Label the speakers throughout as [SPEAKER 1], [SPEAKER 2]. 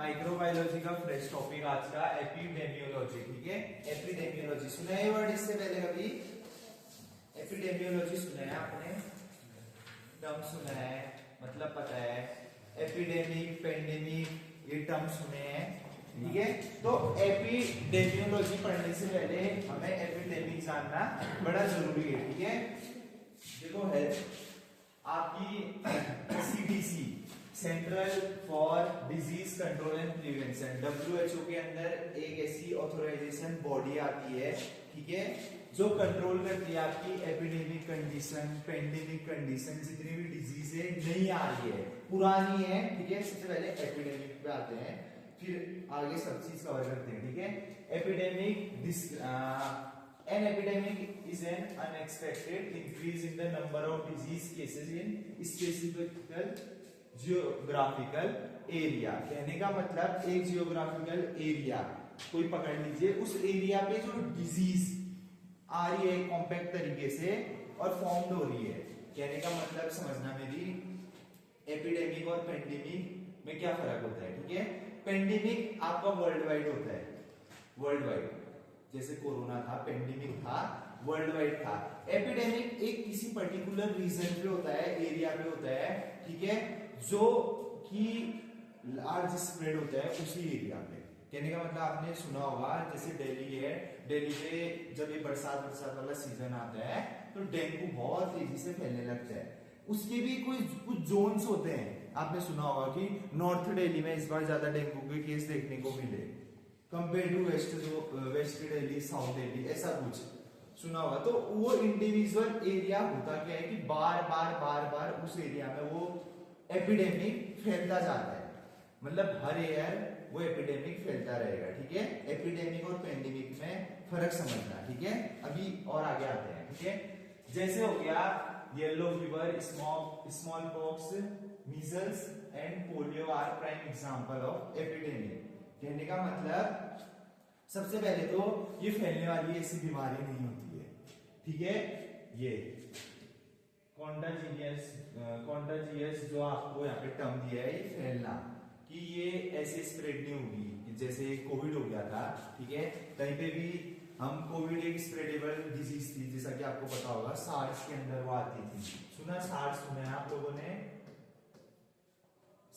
[SPEAKER 1] Microbiology का fresh topic आज का एपिडेमियोलॉजी। ठीक है, एपिडेमियोलॉजी सुना है वर्ड इससे पहले कभी? एपिडेमियोलॉजी सुना है आपने? टर्म सुना है, मतलब पता है। एपिडेमिक, पेंडेमिक ये टर्म सुने हैं। ठीक है, तो एपिडेमियोलॉजी पढ़ने से पहले हमें एपिडेमिक जानना बड़ा जरूरी है। ठीक है, देखो है आपकी CDC, central for disease control and prevention, WHO के अंदर एक ऐसी ऑथराइजेशन बॉडी आती है, ठीक है, जो कंट्रोल करती है आपकी एपिडेमिक कंडीशन, पेंडेमिक कंडीशन, जितनी भी डिजीज है नई आ रही है, पुरानी है। ठीक है, सबसे पहले एपिडेमिक पे आते हैं, फिर आगे सब चीज कवर करते हैं। ठीक है, epidemic An epidemic is an unexpected increase in the number of disease cases in specific geographical area। कहने का मतलब एक जियोग्राफिकल एरिया कोई पकड़ लीजिए, उस एरिया पे जो डिजीज आ रही है कॉम्पैक्ट तरीके से और फॉर्म्ड हो रही है। कहने का मतलब समझना मेरी, एपिडेमिक और पेंडेमिक में क्या फर्क होता है। ठीक है, पेंडेमिक आपका वर्ल्ड वाइड होता है, वर्ल्ड वाइड, जैसे कोरोना था, पेंडेमिक था, वर्ल्ड वाइड था। एपिडेमिक एक किसी पर्टिकुलर रीजन पे होता है, एरिया पे होता है, ठीक है, जो कि लार्ज स्प्रेड होता है उसी एरिया पे। कहने का मतलब आपने सुना होगा, जैसे दिल्ली है, दिल्ली पे जब ये बरसात वाला सीजन आता है तो डेंगू बहुत तेजी से फैलने लगता है। उसके भी कुछ जोन्स होते हैं, आपने सुना होगा कि नॉर्थ दिल्ली में इस बार ज्यादा डेंगू के केस देखने को मिले compare to west Delhi, south Delhi, ऐसा कुछ सुना होगा। तो वो इंडिविजुअल एरिया होता क्या है कि बार बार उस एरिया में वो एपिडेमिक फैलता जाता है, मतलब हर ईयर वो एपिडेमिक फैलता रहेगा। ठीक है, एपिडेमिक और पेंडेमिक में फर्क समझना। ठीक है, अभी और आगे आते हैं। ठीक है, जैसे हो गया yellow fever, small pox, measles and polio are prime example of epidemic. कहने का मतलब सबसे पहले तो ये फैलने वाली ऐसी बीमारी नहीं होती है। ठीक है, ये कॉन्टाजियस जो आपको यहाँ पे टर्म दिया है, ये फैलना, कि ये ऐसे स्प्रेड नहीं होगी जैसे कोविड हो गया था। ठीक है, कहीं पे भी हम कोविड एक स्प्रेडेबल डिजीज थी, जैसा कि आपको पता होगा, सार्स के अंदर वो आती थी। सुना सार्स, सुना है आप लोगों ने?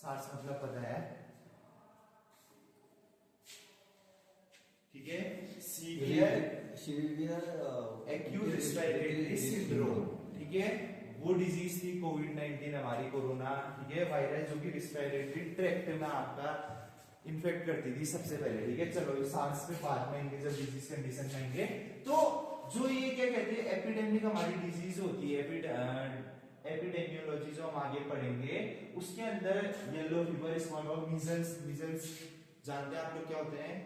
[SPEAKER 1] सार्स मतलब पता है? ठीक है, सीवियर एक्यूट रेस्पिरेटरी सिंड्रोम। ठीक है, वो डिजीज थी कोविड-19 हमारी, कोरोना। ठीक है, वायरस जो कि रेस्पिरेटरी ट्रैक्ट में आपका इन्फेक्ट करती थी सबसे पहले। ठीक है, चलो सार्स पे बाद में इनके जब डिजीज कंडीशन कहेंगे। तो जो ये क्या कहते हैं, एपिडेमिक हमारी डिजीज होती है, एपिडेमियोलॉजी जो हम आगे पढ़ेंगे उसके अंदर येलो फीवर, स्मॉलपॉक्स, मीजल्स जानते हैं आप लोग क्या होते हैं?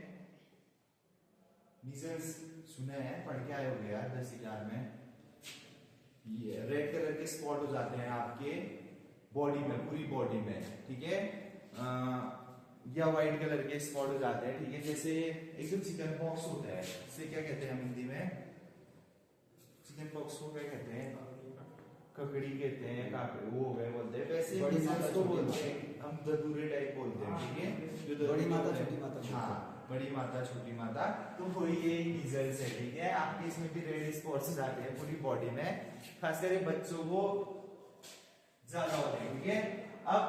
[SPEAKER 1] मीजल्स सुना है, पढ़ के आए होंगे यार 10-11 में। ये रेड कलर के स्पॉट हो जाते हैं आपके बॉडी में, पूरी बॉडी में। ठीक है, या व्हाइट कलर के स्पॉट हो जाते हैं। ठीक है, जैसे एक तो चिकन पॉक्स होता है, इसे क्या कहते हैं हम हिंदी में? चिकन पॉक्स को क्या कहते हैं? ककड़ी कहते हैं, काकड़ी वो हो गए बोलते हैं। वैसे मीजल्स को बोलते हैं हम ददूरे टाइप बोलते हैं। ठीक है, जो बड़ी माता छोटी माता, हाँ, बड़ी माता छोटी माता, तो वही ये मीजल्स है। ठीक है, आपके इसमें भी रेड स्पॉट्स जाते हैं पूरी बॉडी में, खासकर बच्चों को ज्यादा होते हैं। ठीक है, अब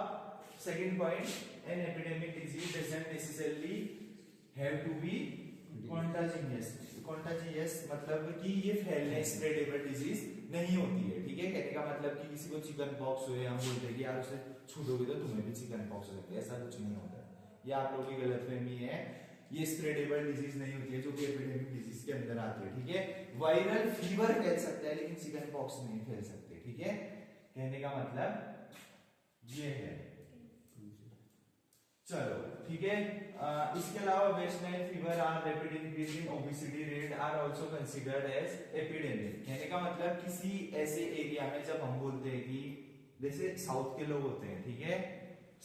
[SPEAKER 1] second point, an epidemic disease doesn't necessarily have to be contagious, मतलब कि ये फैलने स्प्रेडेबल डिजीज नहीं होती है। ठीक है, कहने का मतलब कि किसी को चिकन पॉक्स हुए, हम बोलते हैं कि यार उसे छूटोगे तो तुम्हें भी चिकन पॉक्स हो सकती है, ऐसा कुछ नहीं होता है। ये आप लोगों की गलतफहमी है, ये स्प्रेडेबल डिजीज नहीं होती है जो कि एपिडेमिक डिजीज के अंदर आती है। ठीक है, वायरल फीवर फैल सकता है लेकिन चिकन पॉक्स नहीं फैल सकते। ठीक है, कहने का मतलब ये है। चलो ठीक है, इसके अलावा West Nile fever or rapid increase in obesity rate are also considered as epidemic. कहने का मतलब किसी ऐसे एरिया में जब हम बोलते हैं कि जैसे साउथ के लोग होते हैं, ठीक है,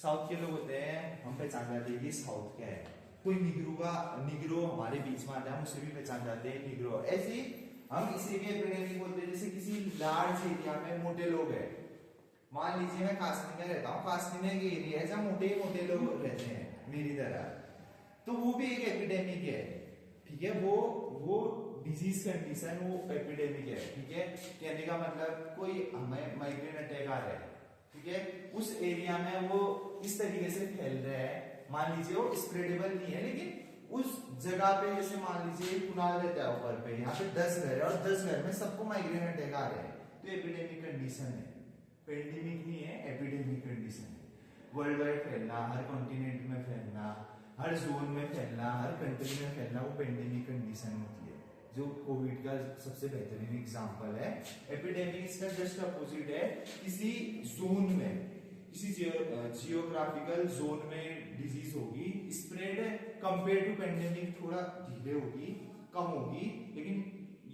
[SPEAKER 1] साउथ के लोग होते हैं, हम पहचान जाते हैं कि साउथ क्या है। कोई निग्रो हमारे बीच में आता है, हम उसे भी पहचान जाते हैं निग्रो। ऐसे हम इसे भी एपिडेमिक बोलते हैं, जैसे किसी लार्ज एरिया में मोटे लोग हैं, मान लीजिए मैं कासनी में रहता हूँ, कासनी में एक एरिया है जहाँ मोटे मोटे लोग रहते हैं, मेरी तरह, तो वो भी एक एपिडेमिक है, ठीक है। वो डिजीज कंडीशन वो एपिडेमिक है, ठीक है। कहने का मतलब कोई हमें माइग्रेन अटैक आ रहा है, ठीक है, उस एरिया में वो इस तरीके से फैल रहा है, मान लीजिए वो स्प्रेडेबल नहीं है, लेकिन उस जगह पे जैसे मान लीजिए कुनाल रहता है ऊपर पे, यहाँ पे 10 घर है और 10 घर में सबको माइग्रेन अटैक आ रहे हैं, तो एपिडेमिक कंडीशन है, पेंडेमिक नहीं है, एपिडेमिक कंडीशन है। वर्ल्ड वाइड फैलना, हर कॉन्टिनेंट में फैलना, हर जोन में फैलना, हर कंट्री में फैलना, वो पेंडेमिक कंडीशन होती है, जो कोविड का सबसे बेहतरीन एग्जांपल है। एपिडेमिक इसका जस्ट अपोजिट है, किसी जोन में, किसी जियोग्राफिकल जोन में डिजीज होगी, स्प्रेड कंपेयर टू पेंडेमिक थोड़ा धीरे होगी, कम होगी, लेकिन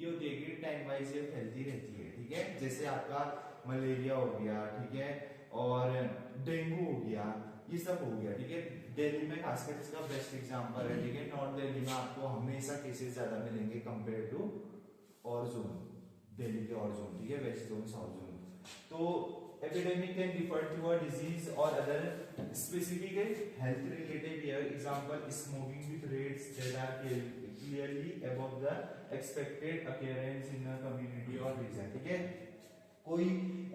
[SPEAKER 1] ये देखिए टाइम वाइज ये फैलती रहती है, ठीक है। जैसे आपका मलेरिया हो गया, ठीक है, और डेंगू हो गया, ये सब हो गया, ठीक है। दिल्ली में खासकर इसका बेस्ट एग्जांपल है, ठीक है। नॉर्थ दिल्ली में आपको हमेशा केसेस ज्यादा मिलेंगे कंपेयर टू और जोन, दिल्ली के और जोन, ठीक है, वेस्ट जोन, साउथ जोन। तो epidemic can refer to a disease or other specific health related example smoking with rates that are clearly above the expected appearance in a community or region, ठीक है। कोई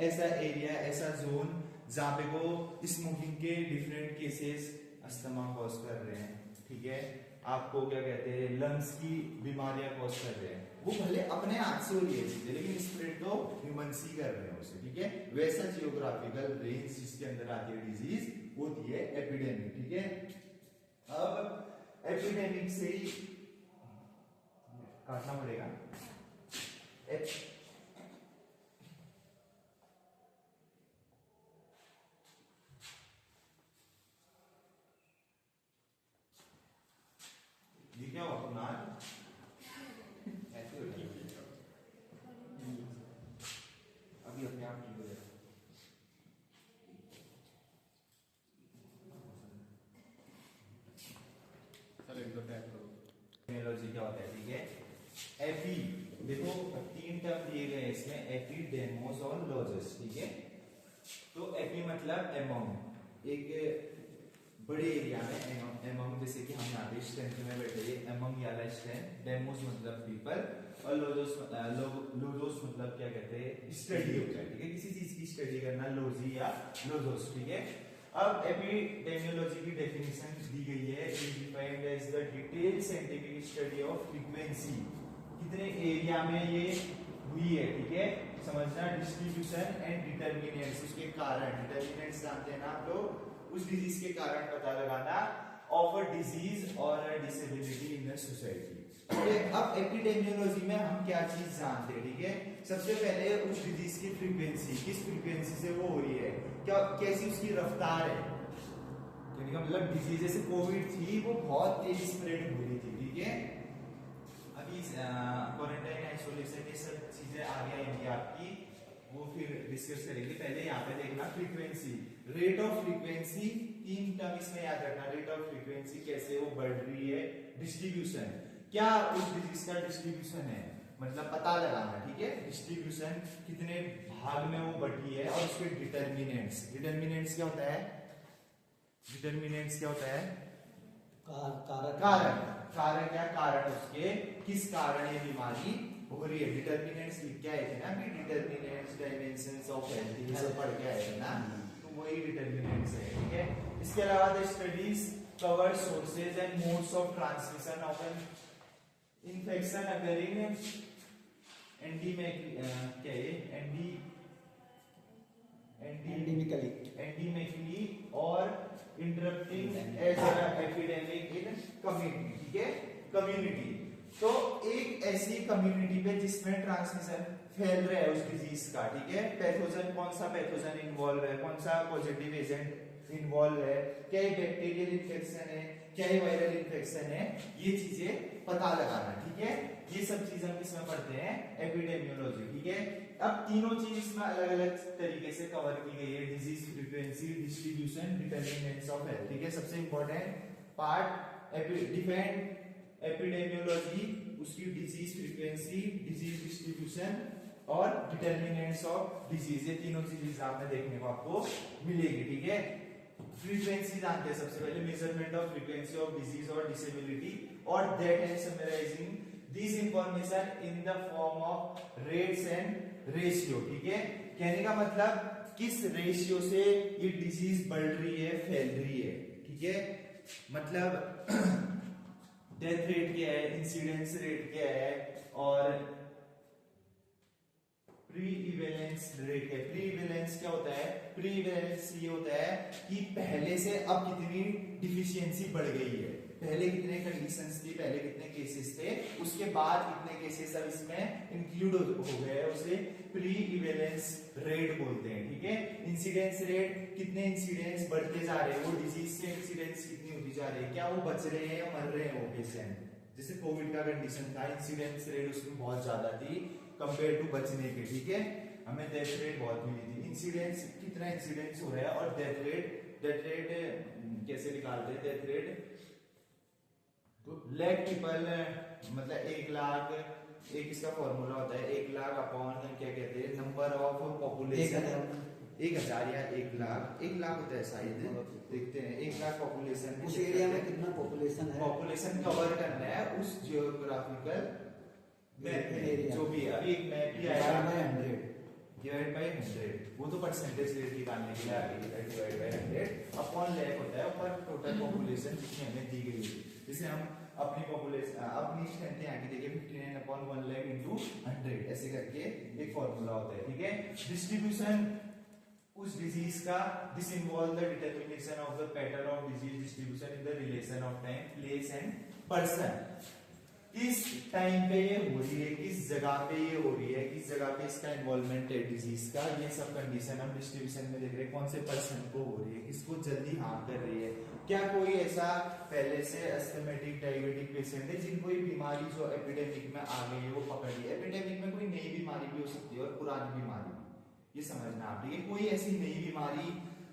[SPEAKER 1] ऐसा area, ऐसा zone जहां पे वो smoking के डिफरेंट केसेस अस्थमा कॉज कर रहे हैं, ठीक है, आपको क्या कहते हैं लंग्स की बीमारियां कॉज कर रहे हैं, वो भले अपने हाथ से हो रही है चीजें, लेकिन स्प्रेड तो ह्यूमंस ही कर रहे हैं उसे, ठीक है। वैसा जियोग्राफिकल रेंज जिसके अंदर आती है डिजीज होती है एपिडेमिक, ठीक है। अब एपिडेमिक से ही काटना पड़ेगा, क्या हुआ कुनाल, ऐसे हो जाएगा, अभी अपने आप ठीक हो जाएगा।
[SPEAKER 2] चलो इनको टैग करो।
[SPEAKER 1] एपिडेमियोलॉजी क्या होता है, ठीक है। एपी देखो 3 टर्म दिए गए इसमें, एपिडेमोस और लॉजस, ठीक है। तो एपी मतलब एमोंग, एक बड़े एरिया में, एमोंग जैसे कि हम यहाँ पे स्ट्रेंथ में बैठे हैं, एमोंग वाला स्ट्रेंथ, डेमोस मतलब पीपल, और लोजोस मतलब क्या कहते हैं स्टडी होता है, ठीक है, किसी चीज की स्टडी करना, लोजी या लोजोस, ठीक है। अब एपिडेमियोलॉजी की डेफिनेशन दी गई है, it is defined as the detailed scientific study of frequency, कितने एरिया में ये हुई है, ठीक है, समझना, डिस्ट्रीब्यूशन एंड डिटरमिनेंट्स, उसके कारण, डिटरमिनेंट्स जानते हैं ना आप लोग, उस डिजीज के कारण पता लगाना, ऑफ अ डिजीज और अ डिसेबिलिटी इन अ सोसाइटी, ठीक है। अब एपिडेमियोलॉजी में हम क्या चीज जानते हैं, ठीक है, सबसे पहले उस डिजीज की फ्रीक्वेंसी, किस फ्रीक्वेंसी से वो हो रही है, क्या कैसी उसकी रफ्तार है, यानी का मतलब डिजीज जैसे कोविड थी वो बहुत तेज स्प्रेड हो रही थी, ठीक है। अभी क्वारंटाइन आइसोलेशन ये सब चीजें आगे आएंगी आपकी, वो फिर डिस्कस करेंगे। पहले यहाँ पे देखना frequency, rate of frequency, 3 term इसमें याद रखना, रेट ऑफ फ्रीक्वेंसी कैसे वो बढ़ रही है, डिस्ट्रीब्यूशन, क्या उस डिजीज का डिस्ट्रीब्यूशन है, मतलब पता लगाना, ठीक है, डिस्ट्रीब्यूशन कितने भाग में वो बढ़ी है, और उसके डिटरमिनेंट्स, डिटरमिनेंट्स क्या होता है, डिटरमिनेंट्स क्या होता है, कारण, कारण क्या, कारण उसके किस कारण ये बीमारी हो रही है, डिटरमिनेंट्स लिख के आए थे ना, कि डिटरमिनेंट्स डायमेंशंस ऑफ हेल्थ, ये सब पढ़ के आए थे ना, तो वही डिटरमिनेंट्स है, ठीक है। इसके अलावा the studies cover sources and modes of transmission of an infection occurring endemically or interrupting as epidemic in community, ठीक है, कम्युनिटी। तो एक ऐसी कम्युनिटी पे जिसमें ट्रांसमिशन फैल रहा है उस डिजीज का, ठीक है, पैथोजन, कौन सा पैथोजन इन्वॉल्व है, कौन सा पॉजिटिव एजेंट इन्वॉल्व है, क्या ये बैक्टीरियल इन्फेक्शन है, क्या ये वायरल इन्फेक्शन है, ये चीजें पता लगाना, ठीक है। ये सब चीजें हम इसमें पढ़ते हैं एपिडेमियोलॉजी, ठीक है। अब तीनों चीज इसमें अलग अलग तरीके से कवर की गई है, disease frequency, distribution, determinants of health, ठीक है। सबसे इंपॉर्टेंट पार्ट डिफाइन एपिडेमियोलॉजी, उसकी डिजीज फ्रीक्वेंसी, डिजीज डिस्ट्रीब्यूशन और डिटरमिनेंट्स ऑफ डिजीज, ये तीनों चीज एग्जाम में देखने को आपको मिलेगी, ठीक है। फ्रीक्वेंसी जानते हैं सबसे पहले, measurement of frequency of disease और डिसेबिलिटी, और दैट है summarising this information in the form of rates and ratio. ठीक है, कहने का मतलब किस रेशियो से ये डिजीज बढ़ रही है, फैल रही है। ठीक है, मतलब डेथ रेट क्या है, इंसिडेंस रेट क्या है, और प्रीवेलेंस रेट है। प्रीवेलेंस क्या होता है, प्रीवेलेंस ये होता है कि पहले से अब कितनी डिफिशियंसी बढ़ गई है, पहले कितने कंडीशंस थी, पहले कितने केसेस थे, उसके बाद कितने केसेस अब इसमें इंक्लूड हो गए हैं, उसे प्रीवेलेंस रेट बोलते हैं। ठीक है, इंसिडेंस रेट, कितने इंसिडेंस बढ़ते जा रहे हैं, वो डिजीज से इंसिडेंस कितनी होती जा रही है, क्या वो बच रहे हैं या मर रहे हैं वो पेशेंट। जैसे कोविड का कंडीशन था, इंसिडेंस रेट उसमें बहुत ज्यादा थी कंपेयर टू बचने के। ठीक है, हमें डेथ रेट बहुत मिली थी, इंसिडेंस कितना इंसिडेंस हो रहा है, और डेथ रेट कैसे निकालते हैं, डेथ रेट लाख पीपल, मतलब 1 लाख, एक इसका फॉर्मूला होता है 1 लाख अपॉन क्या कहते हैं, नंबर ऑफ पॉपुलेशन, 1000 या 1 लाख, 1 लाख होता है शायद, देखते हैं 1 लाख पॉपुलेशन,
[SPEAKER 3] उस एरिया में कितना पॉपुलेशन है,
[SPEAKER 1] पॉपुलेशन कवर करना है उस जियोग्राफिकल मैप में, जो भी है। अभी एक मैप ही आएगा डिवाइड बाय 100, वो तो परसेंटेज रेट निकालने के लिए आ गई है, डिवाइड बाय 100 अपॉन लाख होता है, पर टोटल पॉपुलेशन जितनी हमें दी गई है। जैसे हम अपनी पॉपुलेशन, अपनी स्ट्रेंथ यहाँ की देखिए 59 अपॉन 1 लाख इनटू 100, ऐसे करके एक फॉर्मूला होता है। ठीक है, डिस्ट्रीब्यूशन उस डिजीज का, this involve the determination of the pattern of disease distribution in the relation of time, place and person. किस टाइम पे ये हो रही है, किस जगह पे ये हो रही है, किस जगह पे इसका इन्वॉल्वमेंट है डिजीज का, ये सब कंडीशन हम डिस्ट्रीब्यूशन में देख रहे हैं, कौन से पर्सन को हो रही है, किसको जल्दी हार्म कर रही है, क्या कोई ऐसा पहले से अस्थमेटिक डायबिटिक पेशेंट है जिनको ये बीमारी जो एपिडेमिक में आ गई है वो पकड़ ली है। एपिडेमिक में कोई नई बीमारी भी हो सकती है और पुरानी बीमारी, ये समझना आप। ठीक है, कोई ऐसी नई बीमारी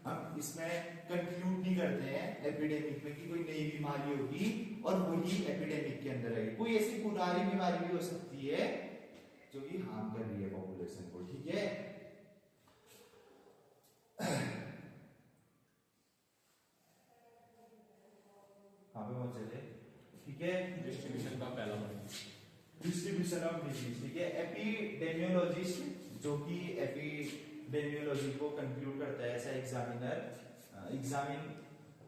[SPEAKER 1] हम इसमें कंक्लूड नहीं करते हैं एपिडेमिक में कि कोई नई बीमारी होगी और वही एपिडेमिक के अंदर आएगी, कोई ऐसी पुरानी बीमारी भी हो सकती है जो कि हार्म कर रही है पॉपुलेशन को। ठीक है, कहां पे पहुंचे थे। ठीक है,
[SPEAKER 2] डिस्ट्रीब्यूशन का पहला पॉइंट,
[SPEAKER 1] डिस्ट्रीब्यूशन ऑफ डिजीज। ठीक है, एपिडेमियोलॉजिस्ट जो कि एपिडेमियोलॉजी को कंक्लूड करता है, ऐसा examiner examine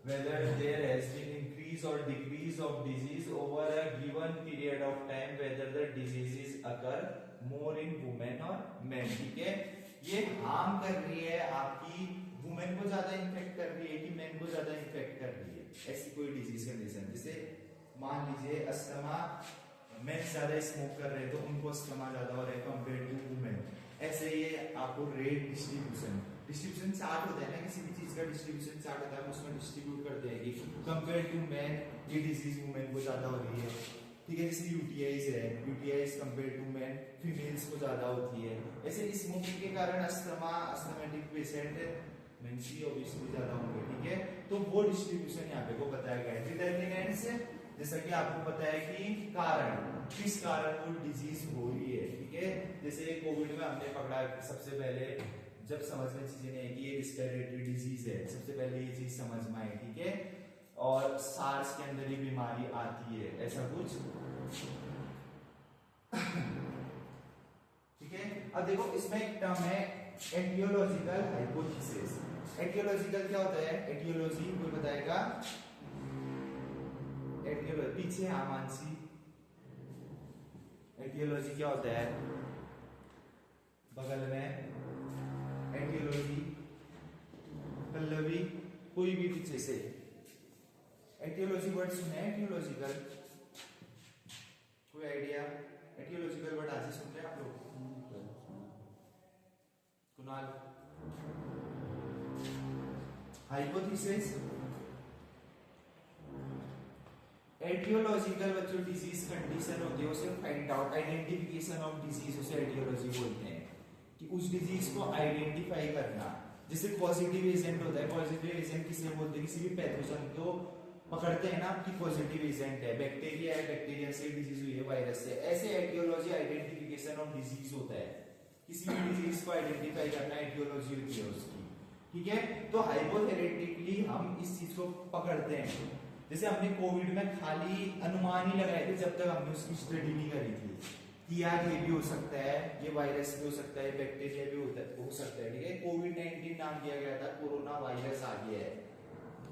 [SPEAKER 1] whether there has been increase or decrease of disease over a given period of time, whether the diseases occur more in women or men। ठीक है, ये हार्म कर रही है आपकी, वुमेन को ज्यादा इन्फेक्ट कर रही है कि मेन को ज्यादा इन्फेक्ट कर रही है, ऐसी कोई डिजीज कंडीशन। जैसे मान लीजिए अस्थमा, मेन ज्यादा स्मोक कर रहे हैं तो उनको अस्थमा ज्यादा हो रहा है कंपेयर टू वुमेन। ऐसे ये आपको रेट डिस्ट्रीब्यूशन चार्ट होता है ना, किसी भी चीज का डिस्ट्रीब्यूशन चार्ट होता है, हम उसमें डिस्ट्रीब्यूट करते हैं कि कंपेयर टू मैन ये डिजीज वुमेन को ज्यादा हो रही है। ठीक है, जैसे यूटीआईज है, UTIs compare to man females को ज्यादा होती है। ऐसे स्मोकिंग के कारण अस्थमा, अस्थमेटिक पेशेंट मेंसी ओबेसिटी ज्यादा होंगे। ठीक है, तो वो डिस्ट्रीब्यूशन यहाँ पे को बताया गया है। डिटरमिनेंट्स, जैसा कि आपको पता है कि कारण, किस कारण वो डिजीज हो रही है। ठीक है, जैसे कोविड में हमने पकड़ा सबसे पहले, जब समझ में चीजें नहीं है कि ये रिस्पिरेटरी डिजीज है, सबसे पहले ये चीज समझ में आई। ठीक है, और सार्स के अंदर ये बीमारी आती है, ऐसा कुछ। ठीक है, अब देखो इसमें एक टर्म है एटियोलॉजिकल हाइपोथेसिस। एटियोलॉजिकल क्या होता है, एटियोलॉजी कोई बताएगा, एटियोलॉजी पीछे आमानसी, एटियोलॉजी क्या होता है, बगल में एटियोलॉजी, पल्लवी, कोई भी पीछे से एटियोलॉजी वर्ड सुने, एटियोलॉजिकल कोई आइडिया, एटियोलॉजिकल वर्ड आज ही सुन रहे हैं आप लोग, कुणाल। हाइपोथेसिस, एटियोलॉजिकल बच्चों डिजीज कंडीशन होती है, उसे find out, identification of disease, उसे एटियोलॉजी बोलते हैं, कि उस डिजीज को आइडेंटिफाई करना। जैसे पॉजिटिव एजेंट होता है, पॉजिटिव एजेंट किसे बोलते हैं, किसी भी पैथोजन को पकड़ते हैं ना कि पॉजिटिव एजेंट है, बैक्टीरिया है, बैक्टीरिया से डिजीज हुई है, वायरस से। ऐसे एटियोलॉजी आइडेंटिफिकेशन ऑफ डिजीज होता है, किसी भी डिजीज को आइडेंटिफाई करना एटियोलॉजी होती है उसकी। ठीक है। तो हाइपोथेटिकली हम इस चीज को पकड़ते हैं, जैसे हमने कोविड में खाली अनुमान ही लगाए थे जब तक हमने उसकी स्टडी नहीं करी थी कि यार ये भी हो सकता है, ये वायरस भी हो सकता है, बैक्टीरिया भी हो सकता है, ठीक है। कोविड-19 नाम दिया गया था, कोरोना वायरस आ गया है,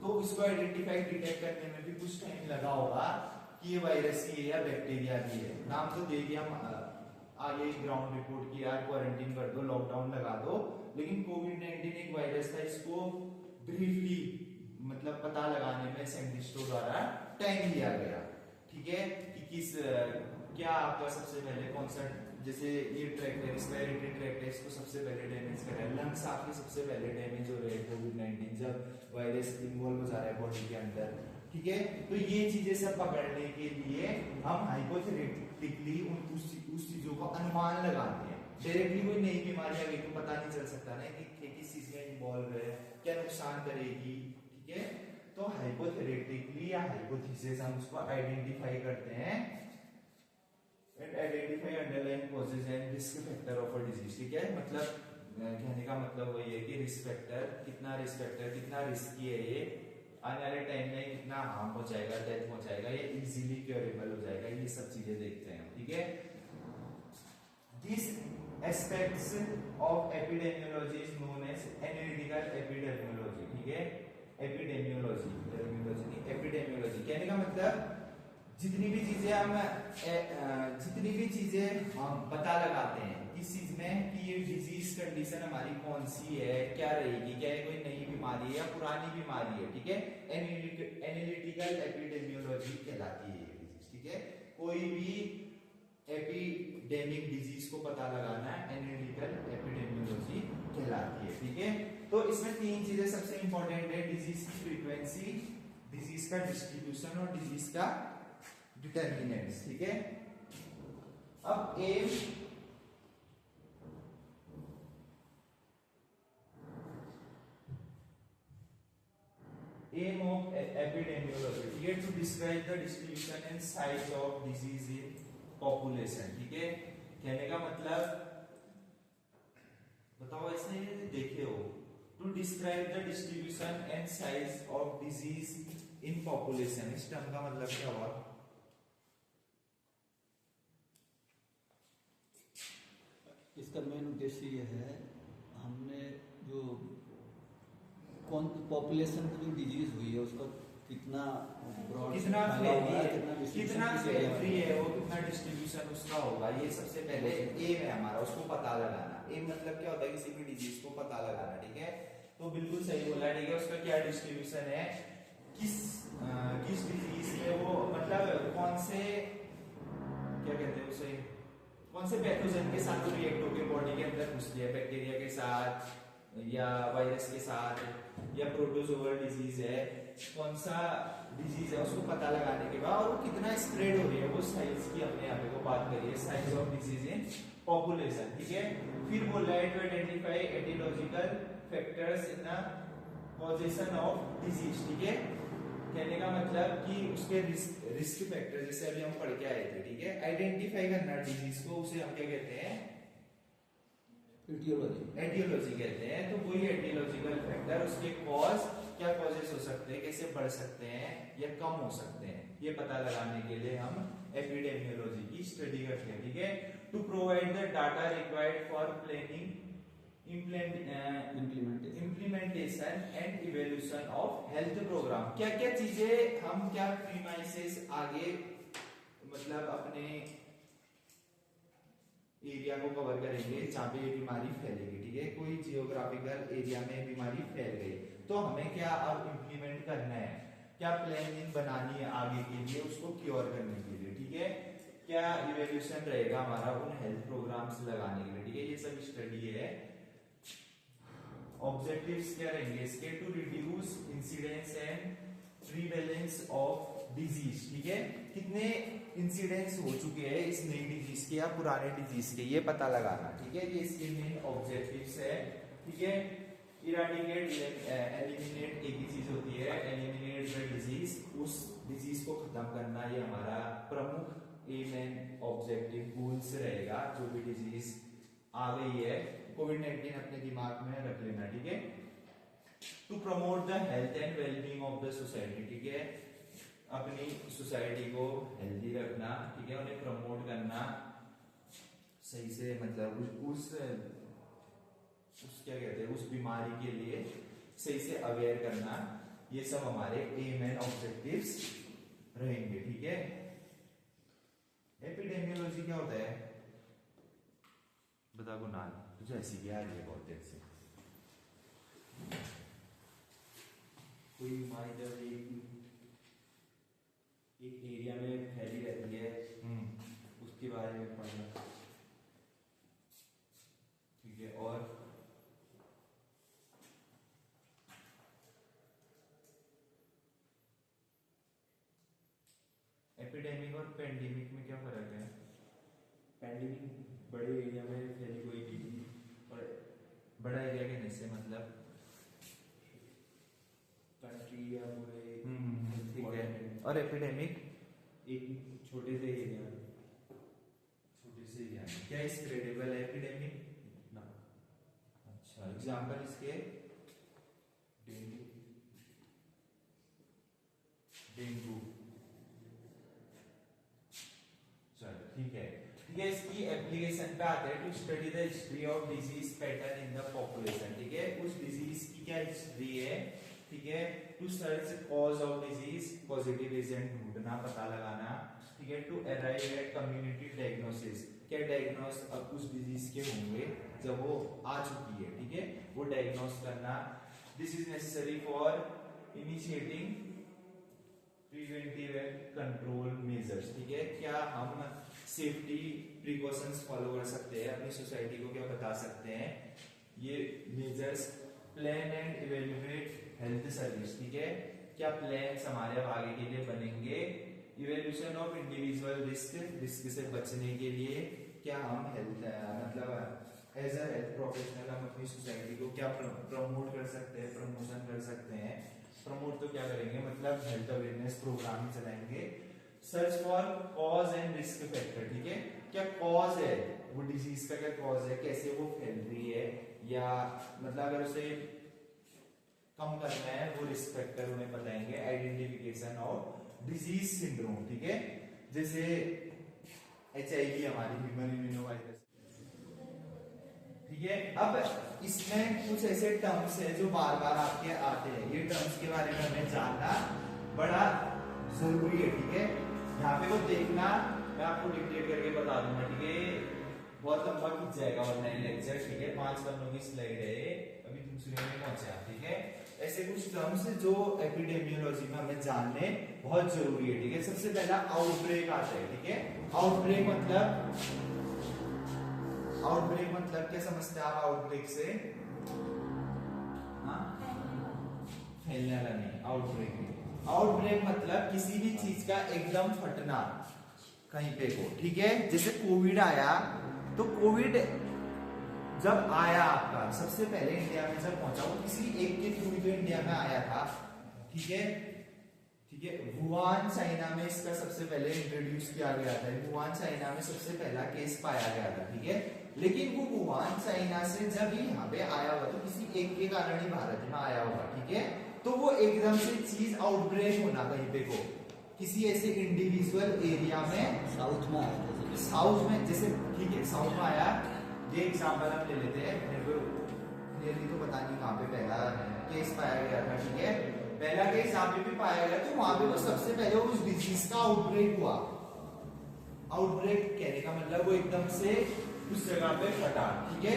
[SPEAKER 1] तो इसको आइडेंटिफाई डिटेक्ट करने में भी कुछ टाइम लगा होगा कि ये वायरस ही है या बैक्टीरिया भी है। नाम तो दे दिया हम आगे ग्राउंड रिपोर्ट की, यार क्वारंटीन कर दो, लॉकडाउन लगा दो, लेकिन कोविड-19 एक वायरस था, इसको ब्रीफली मतलब पता लगाने में साइंटिस्टों द्वारा टाइम लिया गया, ठीक है। कि किस क्या आपका सबसे पहले कौन सा, जैसे ये ट्रैक्ट है, रेस्पिरेटरी ट्रैक्ट है, इसको सबसे पहले डैमेज करा है, लंग्स आपके सबसे पहले डैमेज हो रहे हैं कोविड-19 जब वायरस इन्वॉल्व हो जा रहा है बॉडी के अंदर, ठीक है। तो ये चीजें सब पकड़ने के लिए हम हाइपोथेटिकली उस चीजों को अनुमान लगाते हैं। डायरेक्टली कोई नई बीमारी आ गई तो पता नहीं चल सकता ना कि किस चीज में इन्वॉल्व है, क्या नुकसान करेगी, ठीक है। तो हाइपोथेटिकली या हाइपोथेसिस हम उसको आइडेंटिफाई करते हैं and identify underlying causes and risk factor of a disease, ठीक है। मतलब कहने का मतलब वही है कि रिस्क फैक्टर कितना रिस्की है, ये आने वाले टाइम में कितना हार्म पहुंचाएगा, डेथ पहुंचाएगा, ये इजीली क्योरेबल हो जाएगा, ये सब चीजें देखते हैं, ठीक है। This aspects of epidemiology is known as analytical epidemiology, ठीक है। एपिडेमियोलॉजी कहने का मतलब जितनी भी चीजें हम पता लगाते हैं इस चीज में कि ये डिजीज कंडीशन हमारी कौन सी है, क्या रहेगी, क्या ये कोई नई बीमारी है या पुरानी बीमारी है, ठीक है। एनालिटिकल एपिडेमियोलॉजी कहलाती है ये डिजीज, ठीक है। कोई भी एपिडेमिक डिजीज को पता लगाना एनालिटिकल एपिडेमियोलॉजी कहलाती है, ठीक है। तो इसमें तीन चीजें सबसे इंपॉर्टेंट है, डिजीज की फ्रीक्वेंसी, डिजीज का डिस्ट्रीब्यूशन और डिजीज का डिटर्मिनेंट्स, ठीक है। अब aim of epidemiology, ठीक है, to describe the distribution and size of disease in population, ठीक है। कहने का मतलब बताओ, ऐसे देखे हो, to describe the distribution and size of disease in population, इस टर्म का मतलब क्या हुआ?
[SPEAKER 3] इसका मेन उद्देश्य ये है, हमने जो कौन पॉपुलेशन की जो डिजीज हुई है उसका कितना
[SPEAKER 1] कितना फ्री है वो, कितना डिस्ट्रीब्यूशन उसका होगा, ये सबसे पहले एम है हमारा, उसको पता लगाना। एम मतलब क्या होता है, किसी भी डिजीज को पता लगाना, ठीक है। तो बिल्कुल सही बोला, ठीक है। उसका क्या डिस्ट्रीब्यूशन है, किस डिजीज में वो, मतलब कौन से, क्या कहते हैं उसे, कौन से पैथोजन के साथ वो रिएक्ट होकर बॉडी के अंदर घुसती है, बैक्टीरिया के साथ या वायरस के साथ या प्रोटोजोअल डिजीज है, कौन सा डिजीज है, उसको पता लगाने के बाद और वो कितना स्प्रेड हो रही है, वो साइज की अपने यहाँ पे को बात करिए, size of disease in population, ठीक है। फिर बोल रहा है to identify aetiological factors in the causation of disease, ठीक है। कहने का मतलब कि उसके रिस्क फैक्टर, जैसे अभी हम पढ़ के आए थे, ठीक है, आइडेंटिफाई करना डिजीज को, उसे हम क्या कहते हैं, एटियोलॉजी कहते हैं। तो कोई एटियोलॉजिकल फैक्टर, उसके कॉज, क्या कॉजेस हो सकते हैं, कैसे बढ़ सकते हैं या कम हो सकते हैं, ये पता लगाने के लिए हम एपिडेमियोलॉजी की स्टडी करते हैं, ठीक है। To provide the data required for planning, implementation and evaluation of health programme. क्या क्या चीजें हम क्या प्रीमाइसेस आगे मतलब अपने एरिया को कवर करेंगे जहाँ पे ये बीमारी फैलेगी, ठीक है। कोई जियोग्राफिकल एरिया में बीमारी फैल गई तो हमें क्या अब इम्प्लीमेंट करना है, क्या प्लानिंग बनानी है आगे के लिए उसको क्योर करने के लिए, ठीक है। क्या इवैल्यूएशन रहेगा हमारा उन हेल्थ प्रोग्राम्स लगाने के लिए, ठीक है। ये सब स्टडी है। ऑब्जेक्टिव्स क्या रहेंगे इसके, to reduce incidence and prevalence of disease, ठीक है। कितने इंसिडेंट्स हो चुके हैं इस नई डिजीज के या पुराने डिजीज के, ये पता लगाना, ठीक है। ये इसके मेन ऑब्जेक्टिव्स है, ठीक है। इराडिकेट, एलिमिनेट एक ही चीज होती है, एलिमिनेट द डिजीज, उस डिजीज को खत्म करना, ये हमारा प्रमुख एम एंड ऑब्जेक्टिव गोल्स रहेगा। जो भी डिजीज आ गई है, कोविड-19 अपने दिमाग में रख लेना, ठीक है। To promote the health and wellbeing of the society, ठीक है, अपनी सोसाइटी को हेल्दी रखना, ठीक है, उन्हें प्रमोट करना सही से, मतलब उस क्या कहते हैं, उस बीमारी के लिए सही से अवेयर करना, ये सब हमारे एम एंड ऑब्जेक्टिव्स रहेंगे, ठीक है। एपिडेमियोलॉजी क्या होता है, बता कुणाल, तुझे ऐसी क्या है बहुत देर से?
[SPEAKER 4] कोई बीमारी जब एक एरिया में फैली रहती है उसके बारे में पढ़ना,
[SPEAKER 1] ठीक है। और एपिडेमिक और पेंडेमिक में क्या फर्क है?
[SPEAKER 4] पैंडेमिक बड़े एरिया में फैली कोई डिजीज, और
[SPEAKER 1] बड़ा एरिया कहने से मतलब
[SPEAKER 4] कंट्री या पूरे
[SPEAKER 1] ठीक है। और एपिडेमिक
[SPEAKER 4] एक छोटे से एरिया में,
[SPEAKER 1] छोटे से एरिया में। क्या स्प्रेडेबल है एपिडेमिक?
[SPEAKER 4] ना।
[SPEAKER 1] अच्छा, एग्जांपल इसके?
[SPEAKER 4] डेंगू,
[SPEAKER 1] डेंगू, चलो ठीक है। ठीक है, इसकी एप्लीकेशन पे आते हैं। To study the history of disease pattern in the population, ठीक है, उस डिजीज की क्या हिस्ट्री है, ठीक है। To search cause of disease, positive agent ढूंढना, पता लगाना, ठीक है। To arrive at community diagnosis, क्या डायग्नोस अब उस डिजीज के होंगे जब वो आ चुकी है, ठीक है, वो डायग्नोस करना। This is necessary for initiating preventive and control measures, ठीक है, क्या हम सेफ्टी प्रिकॉशंस फॉलो कर सकते हैं, अपनी सोसाइटी को क्या बता सकते हैं, ये measures. Plan and evaluate health service, ठीक है, क्या प्लान्स हमारे अब आगे के लिए बनेंगे। Evaluation of individual risk, risk से बचने के लिए क्या हम हेल्थ मतलब एज अ हेल्थ प्रोफेशनल हम अपनी सोसाइटी को क्या प्रमोट कर सकते हैं, प्रमोशन कर सकते हैं। प्रमोट तो क्या करेंगे, मतलब हेल्थ अवेयरनेस प्रोग्राम चलाएंगे। Search for cause and risk factor, ठीक है, क्या कॉज है वो डिजीज का, क्या कॉज है, कैसे वो फैल रही है, या मतलब अगर उसे कम करना है वो रिस्क फैक्टर उन्हें बताएंगे। आइडेंटिफिकेशन ऑफ डिजीज सिंड्रोम, ठीक है, जैसे HIV हमारी ह्यूमन इम्यूनोवायरस, ठीक है। अब इसमें कुछ ऐसे टर्म्स है जो बार बार आपके आते हैं, ये टर्म्स के बारे में हमें जानना बड़ा जरूरी है, ठीक है। यहाँ पे वो देखना, मैं आपको डिक्टेट करके बता दूंगा, ठीक है, बहुत लंबा खींच जाएगा ऑनलाइन लेक्चर, ठीक है, 5 पन्नों की स्लाइड है, अभी दूसरे में पहुंचे आप, ठीक है। ऐसे कुछ टर्म्स जो एपिडेमियोलॉजी में हमें जानने बहुत जरूरी है, ठीक है। सबसे पहला आउटब्रेक आता है, ठीक है। आउटब्रेक मतलब क्या समझते हैं आप आउटब्रेक से? हाँ, फैलने वाला नहीं, आउटब्रेक मतलब किसी भी चीज का एकदम फटना कहीं पे को, ठीक है। जैसे कोविड आया, तो कोविड जब आया आपका सबसे पहले इंडिया में जब पहुंचा, वो किसी एक के थ्रू तो इंडिया में आया था, ठीक है, ठीक है। वुहान चाइना में इसका सबसे पहले इंट्रोड्यूस किया गया था, वुहान चाइना में सबसे पहला केस पाया गया था, ठीक है। लेकिन वो वुहान चाइना से जब यहाँ पे आया हुआ तो किसी एक के कारण ही भारत में आया होगा, ठीक है। तो वो एकदम से चीज आउटब्रेक होना कहीं पे को, किसी ऐसे इंडिविजुअल एरिया में,
[SPEAKER 3] साउथ में आया था,
[SPEAKER 1] साउथ में जैसे, ठीक है, साउथ में आया। ये एग्जांपल हम ले लेते हैं, मेरे को क्लियरली तो पता नहीं कहाँ पे पहला केस पाया गया था, ठीक है। पहला केस यहाँ पे भी पाया गया, तो वहां पे वो सबसे पहले उस डिजीज का आउटब्रेक हुआ। आउटब्रेक कहने का मतलब वो एकदम से उस जगह पे फटा, ठीक है।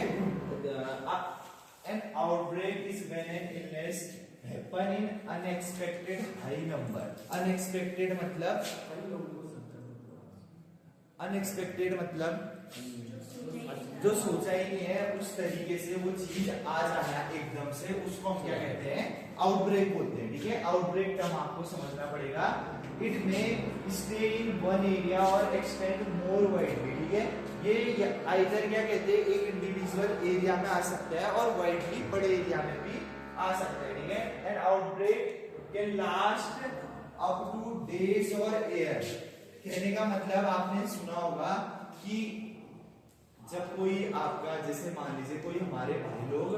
[SPEAKER 1] N outbreak is when an illness happen in unexpected high number. Unexpected मतलब जो सोचा ही नहीं है उस तरीके से वो चीज आ जाना एकदम से, उसको हम क्या कहते हैं, आउटब्रेक बोलते हैं, ठीक है। आउटब्रेक टर्म आपको समझना पड़ेगा। इट में स्टे इन वन एरिया और एक्सटेंड मोर वाइडली, ठीक है। ये आइदर क्या कहते हैं, एक इंडिविजुअल एरिया में आ सकता है और वाइडली बड़े एरिया में भी आ सकता है, ठीक है। And outbreak can last up two days और ईयर। कहने का मतलब आपने सुना होगा कि जब कोई आपका, जैसे मान लीजिए कोई हमारे भाई लोग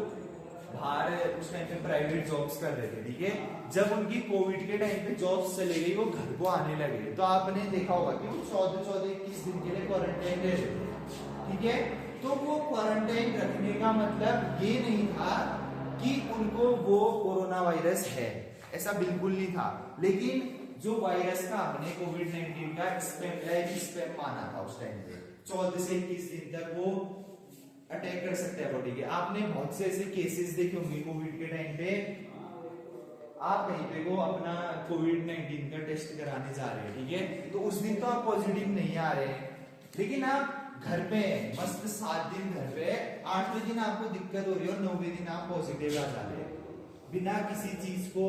[SPEAKER 1] बाहर उस टाइम पे प्राइवेट जॉब्स कर रहे थे, ठीक है। जब उनकी कोविड के टाइम पे जॉब्स चले गई, वो घर को आने लगे, तो आपने देखा होगा कि वो 14-21 दिन के लिए क्वारंटाइन रह रहे थे, ठीक है। तो वो क्वारंटाइन रखने का मतलब ये नहीं था कि उनको वो कोरोना वायरस है, ऐसा बिल्कुल नहीं था। लेकिन जो वायरस का हमने कोविड-19 का स्पेम माना था उस टाइम पे, 14 से 21 दिन तक वो अटैक कर सकता है बॉडी के। आपने बहुत से ऐसे केसेस देखे होंगे कोविड के टाइम पे, आप कहीं पे को अपना कोविड-19 का टेस्ट कराने जा रहे हैं, ठीक है, तो उस दिन तो आप पॉजिटिव नहीं आ रहे हैं, लेकिन आप घर पे मस्त 7 दिन घर पे, 8वें दिन आपको दिक्कत हो रही है और 9वें दिन आप पॉजिटिव आ जा रहे हैं, बिना किसी चीज को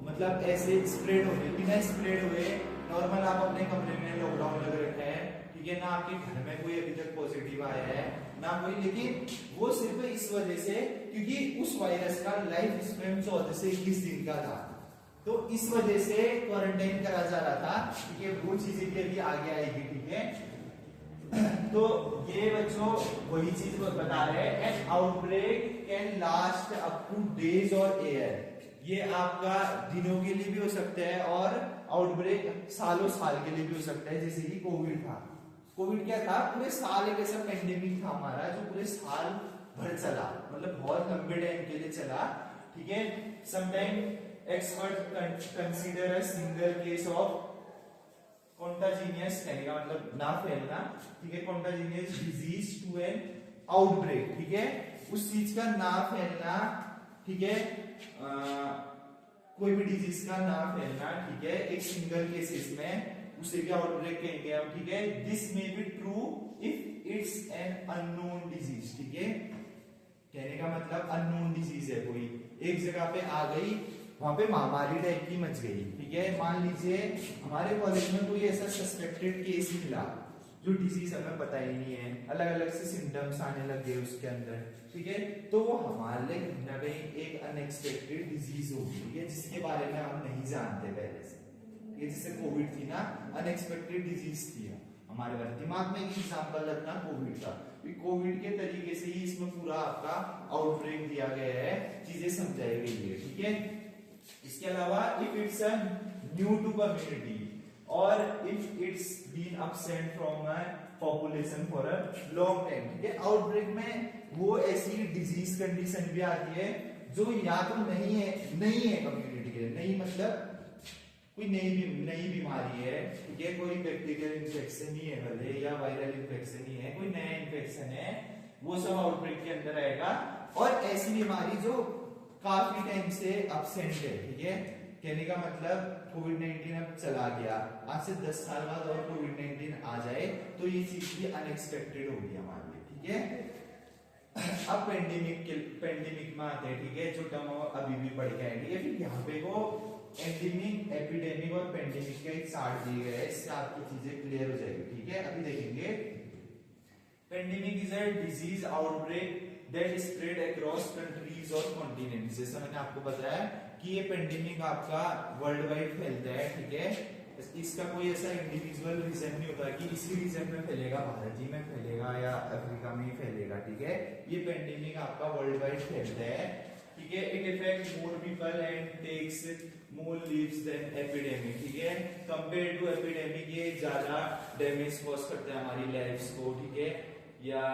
[SPEAKER 1] मतलब ऐसे स्प्रेड हो गए, बिना स्प्रेड हुए नॉर्मल आप अपने कमरे में लॉकडाउन लग रखे हैं, ठीक है ना, आपके घर में कोई अभी तक पॉजिटिव आया है ना कोई, लेकिन वो सिर्फ इस वजह से क्योंकि उस वायरस का लाइफ स्पैन 14 से 21 दिन का था, तो इस वजह से क्वारंटाइन करा जा रहा था, ठीक है। वो चीजें भी अभी आगे आएगी, ठीक है। तो ये बच्चों वही चीज बता रहे हैं, N outbreak can last up two days और ईयर, ये आपका दिनों के लिए भी हो सकता है और आउटब्रेक सालों साल के लिए भी हो सकता है, जैसे कि कोविड था। कोविड क्या था, पूरे साल एक ऐसा पेंडेमिक था हमारा जो पूरे साल भर चला, मतलब बहुत लंबे टाइम के लिए चला, ठीक है। Sometime expert consider a single case of contagious, कहने का मतलब ना फैलना, ठीक है, contagious disease to an outbreak, ठीक है, उस चीज का ना फैलना, ठीक है, कोई भी डिजीज का ना फैलना, ठीक है, एक सिंगल केसेस में उसे भी आउटब्रेक कहेंगे हम, ठीक है। This may be true if it's an unknown disease, ठीक है, कहने का मतलब अननोन डिजीज है, कोई एक जगह पे आ गई, वहां पे महामारी टाइप की मच गई, ठीक है। मान लीजिए हमारे कॉलेज में कोई ऐसा सस्पेक्टेड केस मिला जो डिजीज हमें पता ही नहीं है, अलग अलग से सिम्टम्स आने लग गए उसके अंदर, ठीक है, तो वो हमारे लिए कहीं ना कहीं एक अनएक्सपेक्टेड डिजीज होगी, ठीक है, जिसके बारे में हम नहीं जानते पहले से, ठीक है। जैसे कोविड थी ना, अनएक्सपेक्टेड डिजीज थी, हमारे दिमाग में एक एग्जांपल रखना कोविड का, कोविड के तरीके से ही इसमें पूरा आपका आउटब्रेक दिया गया है, चीजें समझाई गई है, ठीक है। इसके अलावा if it's a new to community or if it's been absent from a population for a long time, ठीक है। आउटब्रेक में वो ऐसी डिजीज कंडीशन भी आती है जो या तो नहीं है कम्युनिटी के लिए, नहीं मतलब कोई नई बीमारी है, ठीक है, कोई बैक्टीरियल इन्फेक्शन ही है भले या वायरल इन्फेक्शन ही है, कोई नया इन्फेक्शन है, वो सब आउटब्रेक के अंदर आएगा, और ऐसी बीमारी जो काफी टाइम से एब्सेंट है, ठीक है, कहने का मतलब कोविड-19 अब चला गया, आज से 10 साल बाद और कोविड-19 आ जाए तो ये चीज भी अनएक्सपेक्टेड होगी हमारे लिए, ठीक है। अब पेंडेमिक में आते हैं, ठीक है, जो टर्म अभी भी पढ़ के आएंगे, फिर यहाँ पे वो एंडेमिक, एपिडेमिक और पेंडेमिक का एक चार्ट दिए गए हैं, इससे आपकी चीजें क्लियर हो जाएगी, ठीक है। अभी देखेंगे, pandemic is a disease outbreak that spread across countries और कॉन्टिनेंट्स, जैसा मैंने आपको बताया कि ये पेंडेमिक आपका वर्ल्ड वाइड फैलता है, ठीक है, इसका कोई ऐसा इंडिविजुअल रीजन नहीं होता कि इसी रीजन में फैलेगा, भारत ही में फैलेगा या अफ्रीका में ही फैलेगा, ठीक है। ये पेंडेमिक आपका वर्ल्ड वाइड फैलता है, ठीक है। It affects more people and takes more lives than epidemic, ठीक है। कंपेयर टू एपिडेमिक ये ज्यादा डैमेज कॉज करता है हमारी लाइफ्स को, ठीक है, या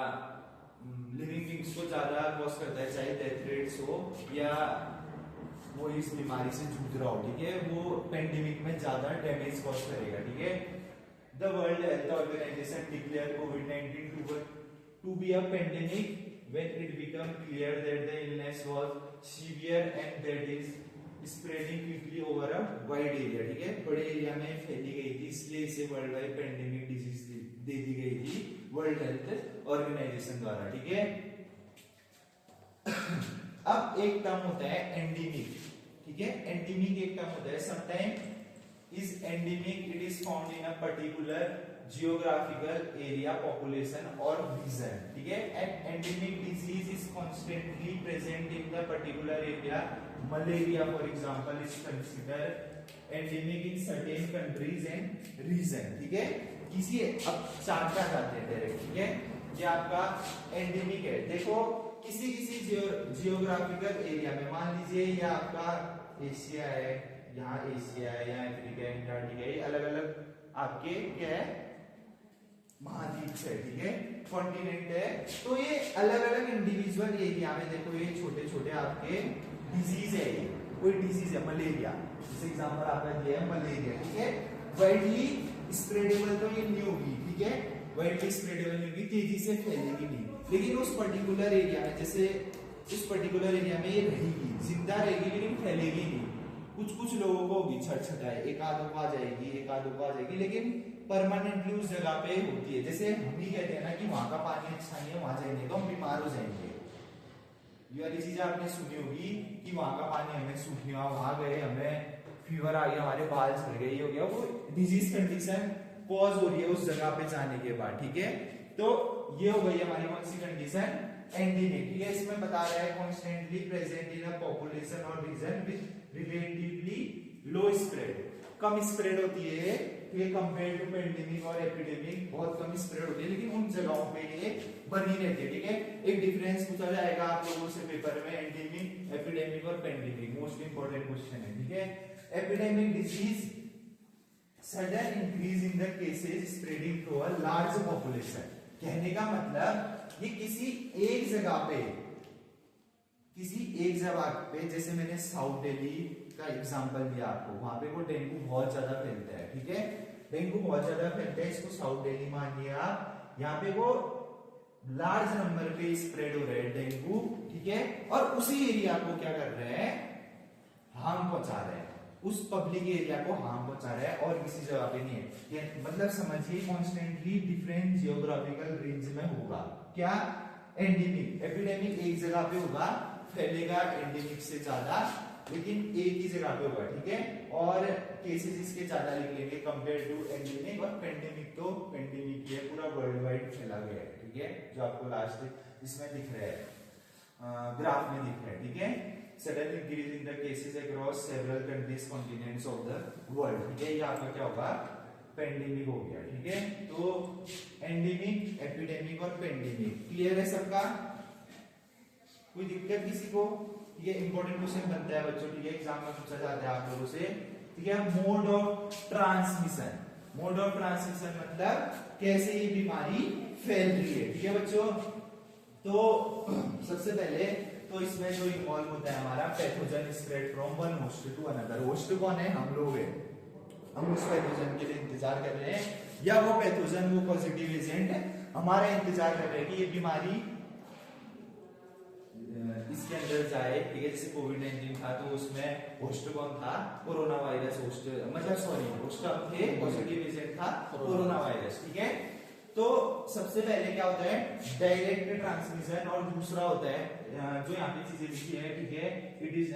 [SPEAKER 1] लिविंग थिंग्स को ज्यादा कॉज करता है, चाहे डेथ रेट्स हो या वो इस बीमारी से जूझ रहा हो, ठीक है, वो पेंडेमिक में ज्यादा डैमेज कॉज करेगा, ठीक है। The World Health Organization declare कोविड-19 to be a pandemic when it became clear that the illness was severe and that is spreading quickly over a wide area, ठीक है, बड़े एरिया में फैली गई थी, इसलिए इसे वर्ल्ड वाइड पेंडेमिक डिजीज दे दी गई थी वर्ल्ड हेल्थ ऑर्गेनाइजेशन द्वारा, ठीक है। अब एक टर्म होता है एंडेमिक, ठीक है, एंडेमिक एक टर्म होता है, sometime is endemic it is found in a particular geographical area, population or region, ठीक है। An endemic disease is constantly present in the particular area. Malaria, for example, is considered endemic in certain countries and region, ठीक है। किसी अब chart पे आ जाते हैं direct, ठीक है, ये आपका एंडेमिक है। देखो किसी किसी जियोग्राफिकल एरिया में, मान लीजिए ये आपका एशिया है, यहाँ एशिया है, यहाँ अफ्रीका, एंटार्क्टिका, ये अलग अलग आपके क्या है महाद्वीप है, ठीक है, कॉन्टिनेंट है। तो ये अलग अलग इंडिविजुअल एरिया में देखो ये छोटे छोटे आपके डिजीज है, ये कोई डिजीज है, मलेरिया जैसे एग्जांपल आपका दिया है मलेरिया, ठीक है, वाइडली स्प्रेडेबल तो ये नहीं होगी, ठीक है, वाइडली स्प्रेडेबल नहीं होगी, तेजी से फैलेगी नहीं, लेकिन उस पर्टिकुलर एरिया में, जैसे उस पर्टिकुलर एरिया में ये रहेगी, जिंदा रहेगी लेकिन फैलेगी नहीं। कुछ कुछ लोगों को होगी छटछटाए, एक आधों को आ जाएगी, एक आधों को आ जाएगी, लेकिन परमानेंटली उस जगह पे होती है। जैसे हम ही कहते हैं ना कि वहां का पानी अच्छा नहीं है, वहां जाएंगे तो हम बीमार हो जाएंगे, ये वाली चीज आपने सुनी होगी कि वहां का पानी हमें सूट नहीं हुआ, वहां गए हमें फीवर आ गया, हमारे बाल झड़ गए, ये हो गया, वो डिजीज कंडीशन कॉज हो रही है उस जगह पे जाने के बाद, ठीक है। तो ये हो गई हमारी कौन सी कंडीशन, एंडीमिक, ठीक है। इसमें बता रहा है constantly present in a population or region with relatively low spread, कम स्प्रेड होती है, ठीक है, कंपेयर टू पेंडेमिक और एपिडेमिक, बहुत कम स्प्रेड होती है, लेकिन उन जगहों पे ये बनी रहती है, ठीक है। एक डिफरेंस पूछा जाएगा आप लोगों से पेपर में, एंडेमिक, एपिडेमिक और पेंडेमिक, मोस्ट इंपोर्टेंट क्वेश्चन है, ठीक है। Epidemic disease sudden increase in the cases spreading through a large population, कहने का मतलब ये किसी एक जगह पे, जैसे मैंने साउथ दिल्ली का एग्जांपल दिया आपको, वहां पे वो डेंगू बहुत ज्यादा फैलता है, ठीक है, डेंगू बहुत ज्यादा फैलता है, इसको साउथ दिल्ली मानिए आप, यहाँ पे वो लार्ज नंबर पे स्प्रेड हो रहे हैं डेंगू, ठीक है, और उसी एरिया को क्या कर रहे हैं, हार्म पहुंचा रहे हैं, उस पब्लिक एरिया को हार्म पहुंचा रहा है, और किसी जगह पे नहीं है, मतलब समझिए कॉन्स्टेंटली डिफरेंट जियोग्राफिकल रेंज में होगा क्या, एंडेमिक, एपिडेमिक एक जगह पे होगा, फैलेगा एंडेमिक से ज्यादा, लेकिन एक ही जगह पे होगा, ठीक है, और केसेस इसके ज्यादा लिख लेंगे कंपेयर टू एंडेमिक, और पेंडेमिक तो पेंडेमिक ही है, पूरा वर्ल्ड वाइड फैला गया है, ठीक है, जो आपको लास्ट इसमें दिख रहा है, ग्राफ में दिख रहा है, ठीक है। Sudden increase in the cases across several countries continents of the world, ठीक है, ये आपका क्या होगा, पेंडेमिक हो गया, ठीक है। तो एंडेमिक, एपिडेमिक और पेंडेमिक क्लियर है सबका, कोई दिक्कत किसी को, ठीक है। इंपॉर्टेंट क्वेश्चन बनता है बच्चों, ठीक है, एग्जाम में पूछा जाता है आप लोगों से, ठीक है। Mode of transmission, mode of transmission मतलब कैसे ये बीमारी फैल रही है, ठीक है बच्चों। तो सबसे पहले तो इसमें जो इन्वॉल्व होता है हमारा pathogen spread from one host to another, host कौन है, हम लोग हैं, हम उस पैथोजन के लिए इंतजार कर रहे हैं, या वो पैथोजन, वो पॉजिटिव एजेंट हमारा इंतजार कर रहे हैं कि ये बीमारी इसके अंदर जाए, ठीक है। जैसे कोविड-19 था तो उसमें होस्ट कौन था, कोरोना वायरस होस्ट, मतलब सॉरी होस्ट अब थे, पॉजिटिव एजेंट था कोरोना वायरस, ठीक है। तो सबसे पहले क्या होता है, डायरेक्ट ट्रांसमिशन, और दूसरा होता है जो यहाँ पे चीजें लिखी है, ठीक है, इट इज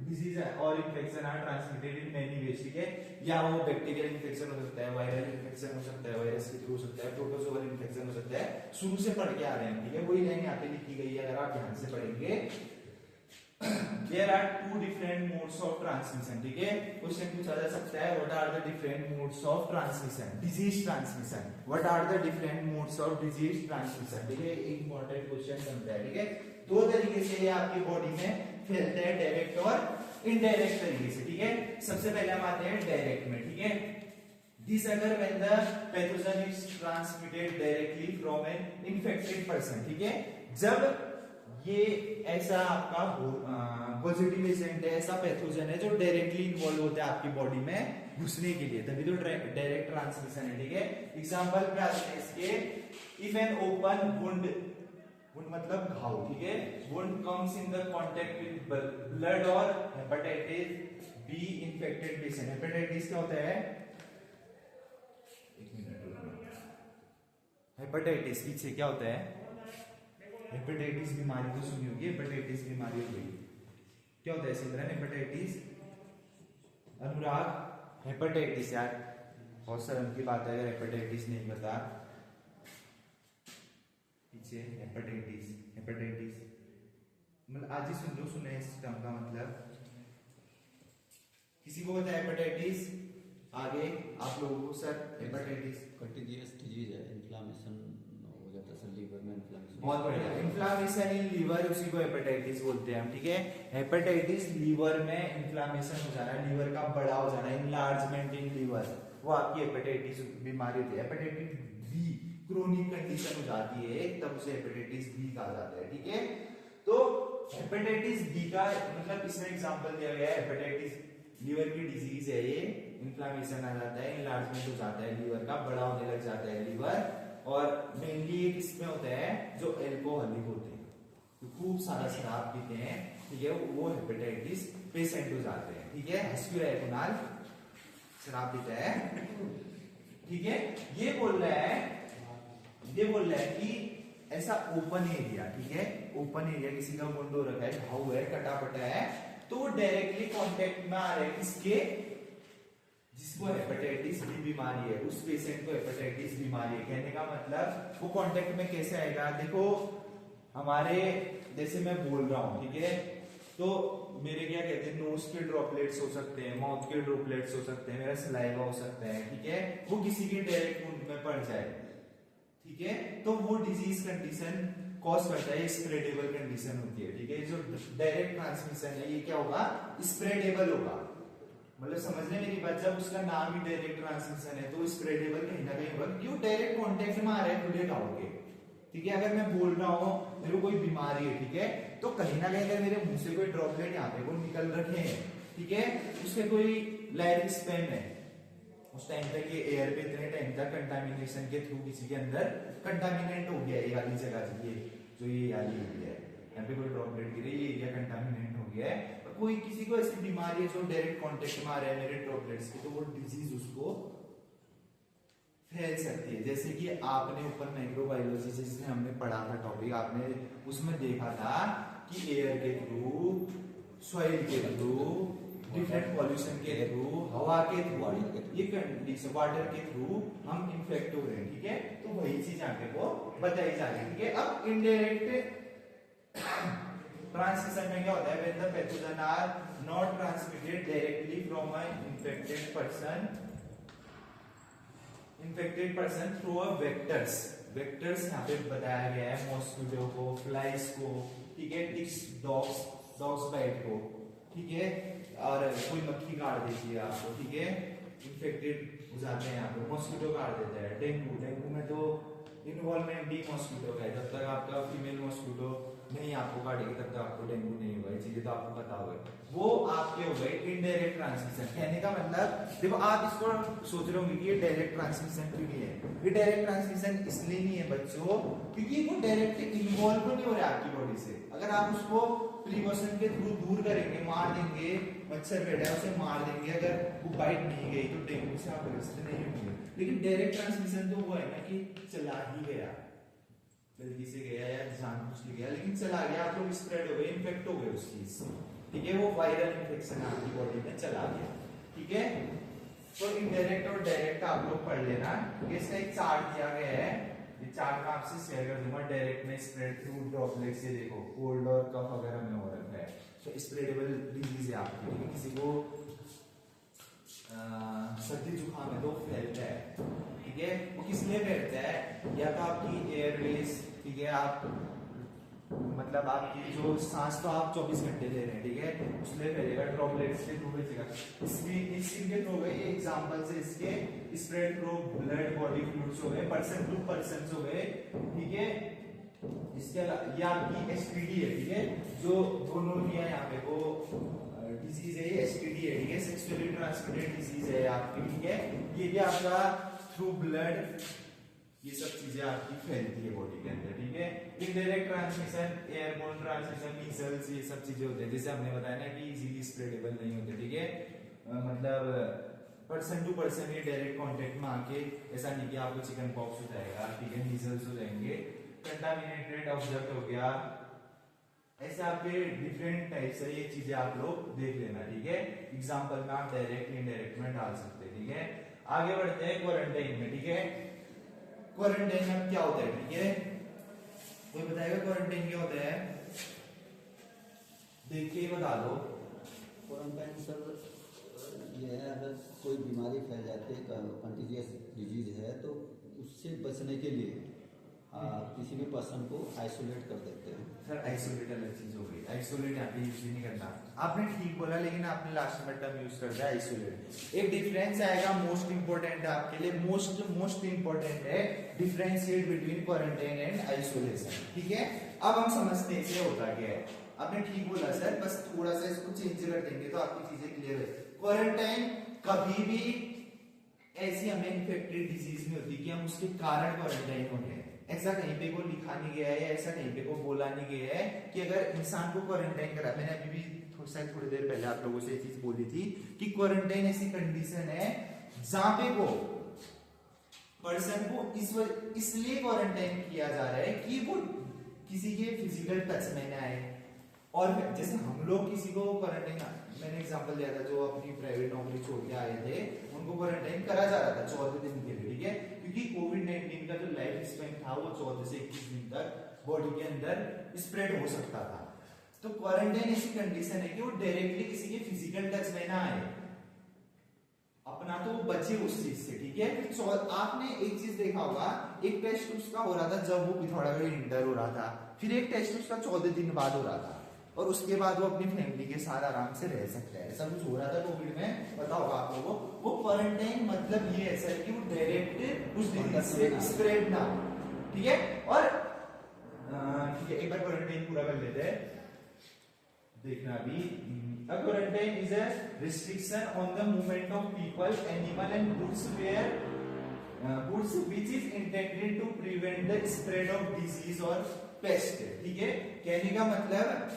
[SPEAKER 1] डिजीज और infection are transmitted in many ways, ठीक है, या वो बैक्टीरियल इन्फेक्शन हो सकता है, वायरल इन्फेक्शन हो सकता है, वायरस के थ्रू हो सकता है, प्रोटोजोअल इन्फेक्शन हो सकता है, शुरू से पढ़ के आ रहे हैं, ठीक है, वही लाइन यहाँ पे लिखी गई है, अगर आप ध्यान से पढ़ेंगे। There are two different modes of transmission, ठीक है, क्वेश्चन पूछा जा सकता है, what are the different modes of transmission, disease transmission, what are the different modes of disease transmission, ठीक है, इंपॉर्टेंट क्वेश्चन बनता है, ठीक है। दो तरीके से ये आपकी बॉडी में फैलता है, डायरेक्ट और इनडायरेक्ट तरीके से, ठीक है। सबसे पहले हम आते हैं डायरेक्ट में, ठीक है। This occur when the pathogen is transmitted directly from an infected person, ठीक है, जब ये ऐसा आपका पॉजिटिव एजेंट है, ऐसा पैथोजन है जो डायरेक्टली इन्वॉल्व होता है आपकी बॉडी में घुसने के लिए, तभी तो डायरेक्ट ट्रांसमिशन है, ठीक है। एग्जांपल क्या है इसके, if an open wound, wound मतलब घाव, ठीक है, wound comes in the contact with blood or hepatitis B infected patient, hepatitis क्या होता है, एक मिनट, हेपेटाइटिस पीछे क्या होता है, हेपेटाइटिस बीमारी तो सुनी होगी, हेपेटाइटिस बीमारी हो गई, क्या होता है सिमरन, हेपेटाइटिस, अनुराग, हेपेटाइटिस, यार बहुत शर्म की बात है अगर हेपेटाइटिस नहीं पता, पीछे हेपेटाइटिस, हेपेटाइटिस मतलब आज ही सुन लो, सुने इस टर्म का मतलब, किसी को पता है हेपेटाइटिस, आगे आप लोगों को सर हेपेटाइटिस
[SPEAKER 3] कंटीजियस डिजीज है, इन्फ्लेमेशन हो जाता है सर लीवर में इन्फ्लेमेशन।
[SPEAKER 1] बहुत बढ़िया। इन्फ्लामेशन इन लीवर, उसी को हेपेटाइटिस बोलते हैं हम, ठीक है। हेपेटाइटिस लीवर में इन्फ्लामेशन हो जाना, लीवर का बड़ा हो जाना, इनलार्जमेंट इन लीवर, वो आपकी हेपेटाइटिस बीमारी होती है। हेपेटाइटिस बी क्रोनिक कंडीशन हो जाती है, तब उसे हेपेटाइटिस बी कहा जाता है, ठीक है। तो हेपेटाइटिस बी का मतलब इसमें एग्जांपल दिया गया है, हेपेटाइटिस लीवर की डिजीज है, ये इन्फ्लामेशन आ जाता है, इनलार्जमेंट हो जाता है लीवर का, बड़ा होने लग जाता है लीवर, और मेनली ये किसमें होता है, जो एल्कोहलिक होते हैं, तो खूब सारा शराब पीते हैं, ठीक है, वो हेपेटाइटिस पेशेंट हो जाते हैं, ठीक है। हंस क्यों रहे कुणाल, शराब पीता है, ठीक है। ये बोल रहा है कि ऐसा ओपन एरिया, ठीक है, ओपन एरिया किसी का मुंड हो रखा है, घाव है, कटा है, तो वो डायरेक्टली कांटेक्ट में आ रहे हैं किसके, जिसको हेपेटाइटिस बी बीमारी है, उस पेशेंट को हेपेटाइटिस बीमारी है। कहने का मतलब वो कांटेक्ट में कैसे आएगा, देखो हमारे जैसे मैं बोल रहा हूं, ठीक है, तो मेरे क्या कहते हैं, नोज के ड्रॉपलेट्स हो सकते हैं, माउथ के ड्रॉपलेट्स हो सकते हैं, मेरा सलाइवा हो सकता है, ठीक है, वो किसी के डायरेक्ट मुंह में पड़ जाए, ठीक है, तो वो डिजीज कंडीशन कॉज करता है, स्प्रेडेबल कंडीशन होती है, ठीक है। जो डायरेक्ट ट्रांसमिशन है ये क्या होगा, स्प्रेडेबल होगा, मतलब समझने मेरी बात, जब उसका नाम ही डायरेक्ट ट्रांसमिशन है तो स्प्रेडेबल कहीं ना कहीं होगा, क्यों, डायरेक्ट कांटेक्ट में आ रहा है खुले घाव के, ठीक है। अगर मैं बोल रहा हूँ मेरे को कोई बीमारी है, ठीक है, तो कहीं ना कहीं अगर मेरे मुंह से कोई ड्रॉपलेट यहाँ पे कोई निकल रखे हैं, ठीक है, उसके कोई लाइफ स्पेन है, उस टाइम तक ये एयर पे इतने टाइम तक कंटामिनेशन के थ्रू किसी के अंदर कंटामिनेट हो गया, ये वाली जगह, ये जो ये वाली एरिया है, यहाँ पे कोई ड्रॉपलेट गिरे, ये एरिया कंटामिनेट हो गया है, और कोई किसी को ऐसी बीमारी है जो डायरेक्ट कांटेक्ट में आ रहा है मेरे ड्रॉपलेट्स के, तो वो डिजीज उसको फैल सकती है। जैसे कि आपने ऊपर माइक्रोबायोलॉजी जिसमें हमने पढ़ा था टॉपिक, आपने उसमें देखा था कि एयर के थ्रू, सॉइल के थ्रू, डिफरेंट पॉल्यूशन के थ्रू, हवा के थ्रू, ये कंडीशन वाटर के थ्रू हम इन्फेक्ट हो रहे हैं, ठीक है, तो वही चीज आगे को बताई जा रही है, ठीक है। अब इनडायरेक्ट ट्रांसमिशन में क्या होता है, when the pathogen are not transmitted directly from a infected person through a vectors यहाँ पे बताया गया है, मॉस्किटो को, फ्लाइज को, ठीक है, टिक्स, डॉग्स बाइट को, ठीक है, और कोई मक्खी काट देती है आपको, ठीक है, इन्फेक्टेड हो जाते हैं यहाँ पे, मॉस्किटो काट देता है, डेंगू में तो इन्वॉल्वमेंट भी मॉस्किटो का है, जब तक आपका फीमेल मॉस्किटो नहीं आपको काटेगी तब तक आपको डेंगू नहीं होगा, ये चीजें तो आपको पता होगा। वो आपके हो गए इनडायरेक्ट ट्रांसमिशन। कहने का मतलब देखो आप इसको सोच रहे होंगे कि ये डायरेक्ट ट्रांसमिशन क्यों नहीं है, ये डायरेक्ट ट्रांसमिशन इसलिए नहीं है बच्चों क्योंकि वो डायरेक्ट इन्वॉल्व नहीं हो रहा है आपकी बॉडी से। अगर आप उसको प्रिकॉशन के थ्रू दूर करेंगे, मार देंगे, मच्छर बैठा है उसे मार देंगे, अगर वो बाइट नहीं गई तो डेंगू से आप ग्रस्त नहीं होंगे। लेकिन डायरेक्ट ट्रांसमिशन तो वो है ना कि चला ही गया, गलती से गया या जानबूझ के गया, लेकिन चला गया, आप लोग स्प्रेड हो गए, इन्फेक्ट हो गए उस चीज से, ठीक है, वो वायरल इन्फेक्शन आपकी बॉडी में चला गया, ठीक है। तो इनडायरेक्ट और डायरेक्ट आप लोग पढ़ लेना, इसका एक चार्ट दिया गया है, ये चार्ट मैं आपसे शेयर कर दूंगा। डायरेक्ट में स्प्रेड थ्रू ड्रॉपलेट से, देखो कोल्ड और कफ वगैरह में हो रखा है, तो स्प्रेडेबल डिजीज है आपकी, ठीक है, किसी को सर्दी जुकाम है तो फैलता है, ठीक है, वो किस लिए फैलता है, या तो आपकी एयरवेज, ठीक है, आप मतलब आपकी जो सांस तो आप 24 घंटे ले रहे हैं, ठीक है, उसमें फैलेगा, ड्रॉपलेट्स के थ्रू भेजेगा, इसके थ्रू गए एग्जांपल से इसके spread through blood body fluids हो गए, पर्सन टू पर्सन हो गए, ठीक है। इसके अलावा ये आपकी एसटीडी है, ठीक है, जो दोनों लिया यहाँ पे वो डिजीज है, ये एसटीडी है, ठीक है, सेक्सुअली ट्रांसमिटेड डिजीज है आपकी, ठीक है, ये भी आपका थ्रू ब्लड ये सब चीजें आपकी फैलती है बॉडी के अंदर, ठीक है। Indirect transmission, airborne transmission, measles, ये सब चीजें होते हैं, जैसे हमने बताया ना कि इजीली स्प्रेडेबल नहीं होते, ठीक है, मतलब पर्सन टू पर्सन ये डायरेक्ट कांटेक्ट में आके, ऐसा नहीं कि आपको चिकन पॉक्स हो जाएगा, ठीक है, मीजल्स हो जाएंगे, कंटामिनेटेड ऑब्जेक्ट हो गया, ऐसे आपके डिफरेंट टाइप से ये चीजें आप लोग देख लेना, ठीक है। एग्जांपल में आप डायरेक्ट इनडायरेक्ट में डाल सकते हैं, ठीक है। आगे बढ़ते हैं क्वारंटाइन में, ठीक है। क्वारंटाइन में क्या होता है, ठीक है, कोई बताएगा क्वारंटाइन क्या होता है, देख के ही बता दो।
[SPEAKER 3] क्वारंटाइन सर ये है, अगर कोई बीमारी फैल जाती है, कंटीजियस डिजीज है, तो उससे बचने के लिए किसी भी पर्सन को आइसोलेट कर देते हैं।
[SPEAKER 1] सर आइसोलेट अलग चीज हो गई, आइसोलेट यहाँ पे यूज नहीं करना। आपने ठीक बोला, लेकिन आपने लास्ट में टर्म यूज कर दिया आइसोलेट। एक डिफरेंस आएगा मोस्ट इंपोर्टेंट है आपके लिए, मोस्ट इंपोर्टेंट है differentiate between quarantine and isolation. ठीक है, अब हम समझते हैं इसे होता क्या है। आपने ठीक बोला सर, बस थोड़ा सा इसको चेंज कर देंगे तो आपकी चीजें क्लियर है। क्वारंटाइन कभी भी ऐसी हमें इन्फेक्टेड डिजीज नहीं होती कि हम उसके कारण क्वारंटाइन हो गए। ऐसा कहीं पे को लिखा नहीं गया है, ऐसा कहीं पे को बोला नहीं गया है कि अगर इंसान को क्वारंटाइन करा। मैंने अभी भी थोड़ी देर पहले आप लोगों से ये चीज बोली थी कि क्वारंटाइन ऐसी कंडीशन है जहां पे को पर्सन को इसलिए क्वारंटाइन किया जा रहा है कि वो किसी के फिजिकल टच में ना आए। और जैसे हम लोग किसी को क्वारंटाइन, मैंने एग्जांपल दिया था, जो अपनी प्राइवेट नौकरी छोड़ के आए थे उनको क्वारंटाइन करा जा रहा था 14 दिन के लिए। ठीक है, क्योंकि कोविड-19 का जो लाइफ स्पैन था वो 14 से 21 दिन तक बॉडी के अंदर स्प्रेड हो सकता था। तो क्वारंटाइन ऐसी कंडीशन है कि वो डायरेक्टली किसी के फिजिकल टच में ना आए, अपना तो बचे उस चीज से। ठीक है, आपने एक चीज देखा होगा, एक टेस्ट उसका हो रहा था जब वो पिथौरागढ़ इंटर हो रहा था, फिर एक टेस्ट उसका 14 दिन बाद हो रहा था, और उसके बाद वो अपनी फैमिली के साथ आराम से रह सकता है। ऐसा कुछ हो रहा था कोविड में, पता होगा आप लोगों को। वो क्वारंटाइन मतलब ये ऐसा है कि वो डायरेक्ट उस डिजीज से स्प्रेड ना हो। ठीक है, और ठीक है, एक बार क्वारंटाइन पूरा कर लेते हैं, देखना भी। A quarantine is a restriction on the movement of people, animal and goods goods which is intended to prevent the spread of disease or pest। ठीक है, कहने का मतलब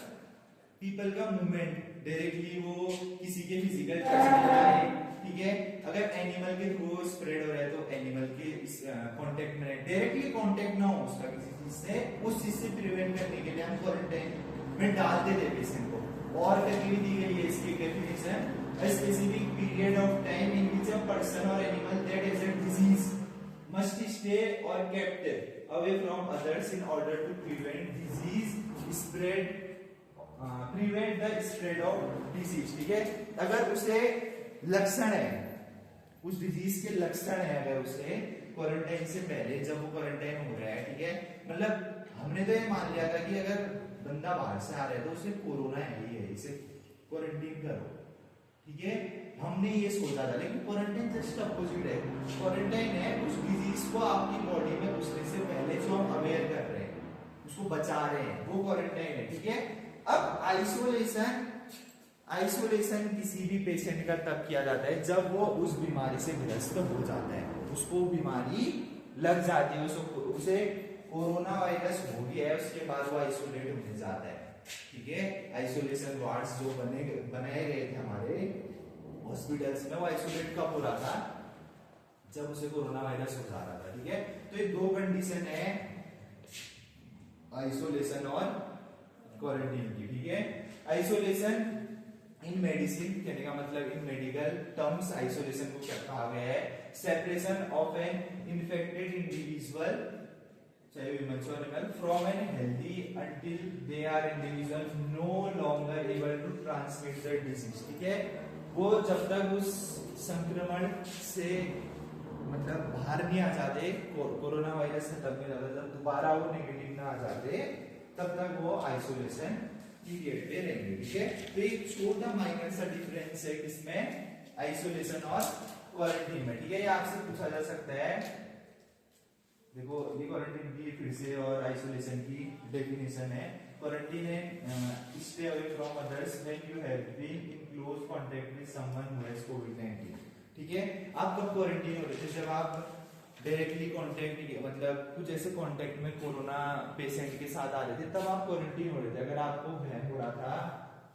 [SPEAKER 1] पीपल का मूवमेंट डायरेक्टली वो किसी के फिजिकल टच में आए। ठीक है, अगर एनिमल के थ्रू स्प्रेड हो रहा है तो एनिमल के कांटेक्ट में डायरेक्टली कांटेक्ट ना हो उसका किसी चीज से, उस चीज से प्रिवेंट करने के लिए हम क्वारंटाइन में डालते थे पेशेंट को। और कहीं दी गई है इसकी definition, a specific period of time in which a person or animal that has a disease must stay or kept away from others in order to prevent disease spread, prevent the spread of disease। ठीक है, अगर उसे लक्षण है, उस disease के लक्षण है, अगर उसे क्वारंटाइन से पहले जब वो क्वारंटाइन हो रहा है, ठीक है, मतलब हमने तो ये मान लिया था कि अगर बंदा बाहर से आ रहा है तो उसे कोरोना है ही है, इसे क्वारंटाइन करो। ठीक है, हमने ये सोचा था, लेकिन क्वारंटाइन जस्ट अपोजिट है। क्वारंटाइन है उस डिजीज को आपकी बॉडी में घुसने से पहले जो हम अवेयर कर रहे हैं, उसको बचा रहे हैं, वो क्वारंटाइन है। ठीक है, अब आइसोलेशन किसी भी पेशेंट का तब किया जाता है जब वो उस बीमारी से ग्रस्त हो जाता है, उसको बीमारी लग जाती है, उसे कोरोना वायरस हो गया है, उसके बाद वो आइसोलेट होने जाता है। ठीक है, आइसोलेशन वार्ड्स जो बनाए गए थे हमारे हॉस्पिटल्स में, वो आइसोलेट कब हो रहा था, जब उसे कोरोना वायरस हो जा रहा था। ठीक है, तो ये दो कंडीशन है आइसोलेशन और क्वारंटीन की। ठीक है, आइसोलेशन इन मेडिसिन कहने का मतलब, इन मेडिकल टर्म्स आइसोलेशन को क्या कहा गया है, separation of an infected individual, चाहे ह्यूमन और animal, from an healthy until they are individual no longer able to transmit the disease. ठीक है, वो जब तक उस संक्रमण से मतलब बाहर नहीं आ जाते, कोरोना वायरस से तब नहीं जाता, जब दोबारा वो नेगेटिव ना आ जाते, तब तक वो आइसोलेशन पीरियड पे रहेंगे। ठीक है, तो एक छोटा माइनर सा डिफरेंस है इसमें आइसोलेशन और क्वारंटीन में। ठीक है, ये आपसे पूछा जा सकता है, देखो ये क्वारंटीन की फिर से और आइसोलेशन की डेफिनेशन है। क्वारंटीन है stay away from others when you have been in close contact with someone who has कोविड-19। ठीक है, आप कब क्वारंटीन हो रहे थे, जब आप डायरेक्टली कांटेक्ट नहीं किया, मतलब कुछ ऐसे कांटेक्ट में कोरोना पेशेंट के साथ आ रहे थे, तब आप क्वारंटीन हो रहे थे। अगर आपको वहम हो रहा था,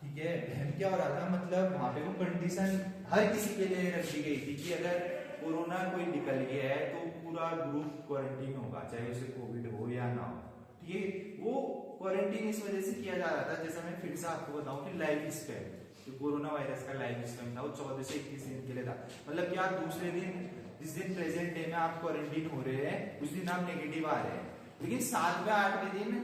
[SPEAKER 1] ठीक है, वहम क्या हो रहा था, मतलब वहां पे वो कंडीशन हर किसी के लिए रख दी गई थी कि अगर कोरोना कोई निकल गया है तो पूरा ग्रुप क्वारंटीन होगा, चाहे उसे कोविड हो या ना हो। ठीक है, वो क्वारंटीन इस वजह से किया जा रहा था, जैसा मैं फिर से आपको बताऊं कि लाइफ स्पैन, जो कोरोना वायरस का लाइफ स्पैन था वो 14 से 21 दिन के लिए था। मतलब कि आप दूसरे दिन, जिस दिन प्रेजेंट डे में आप क्वारंटीन हो रहे हैं, उस दिन आप नेगेटिव आ रहे हैं, लेकिन 7वें 8वें दिन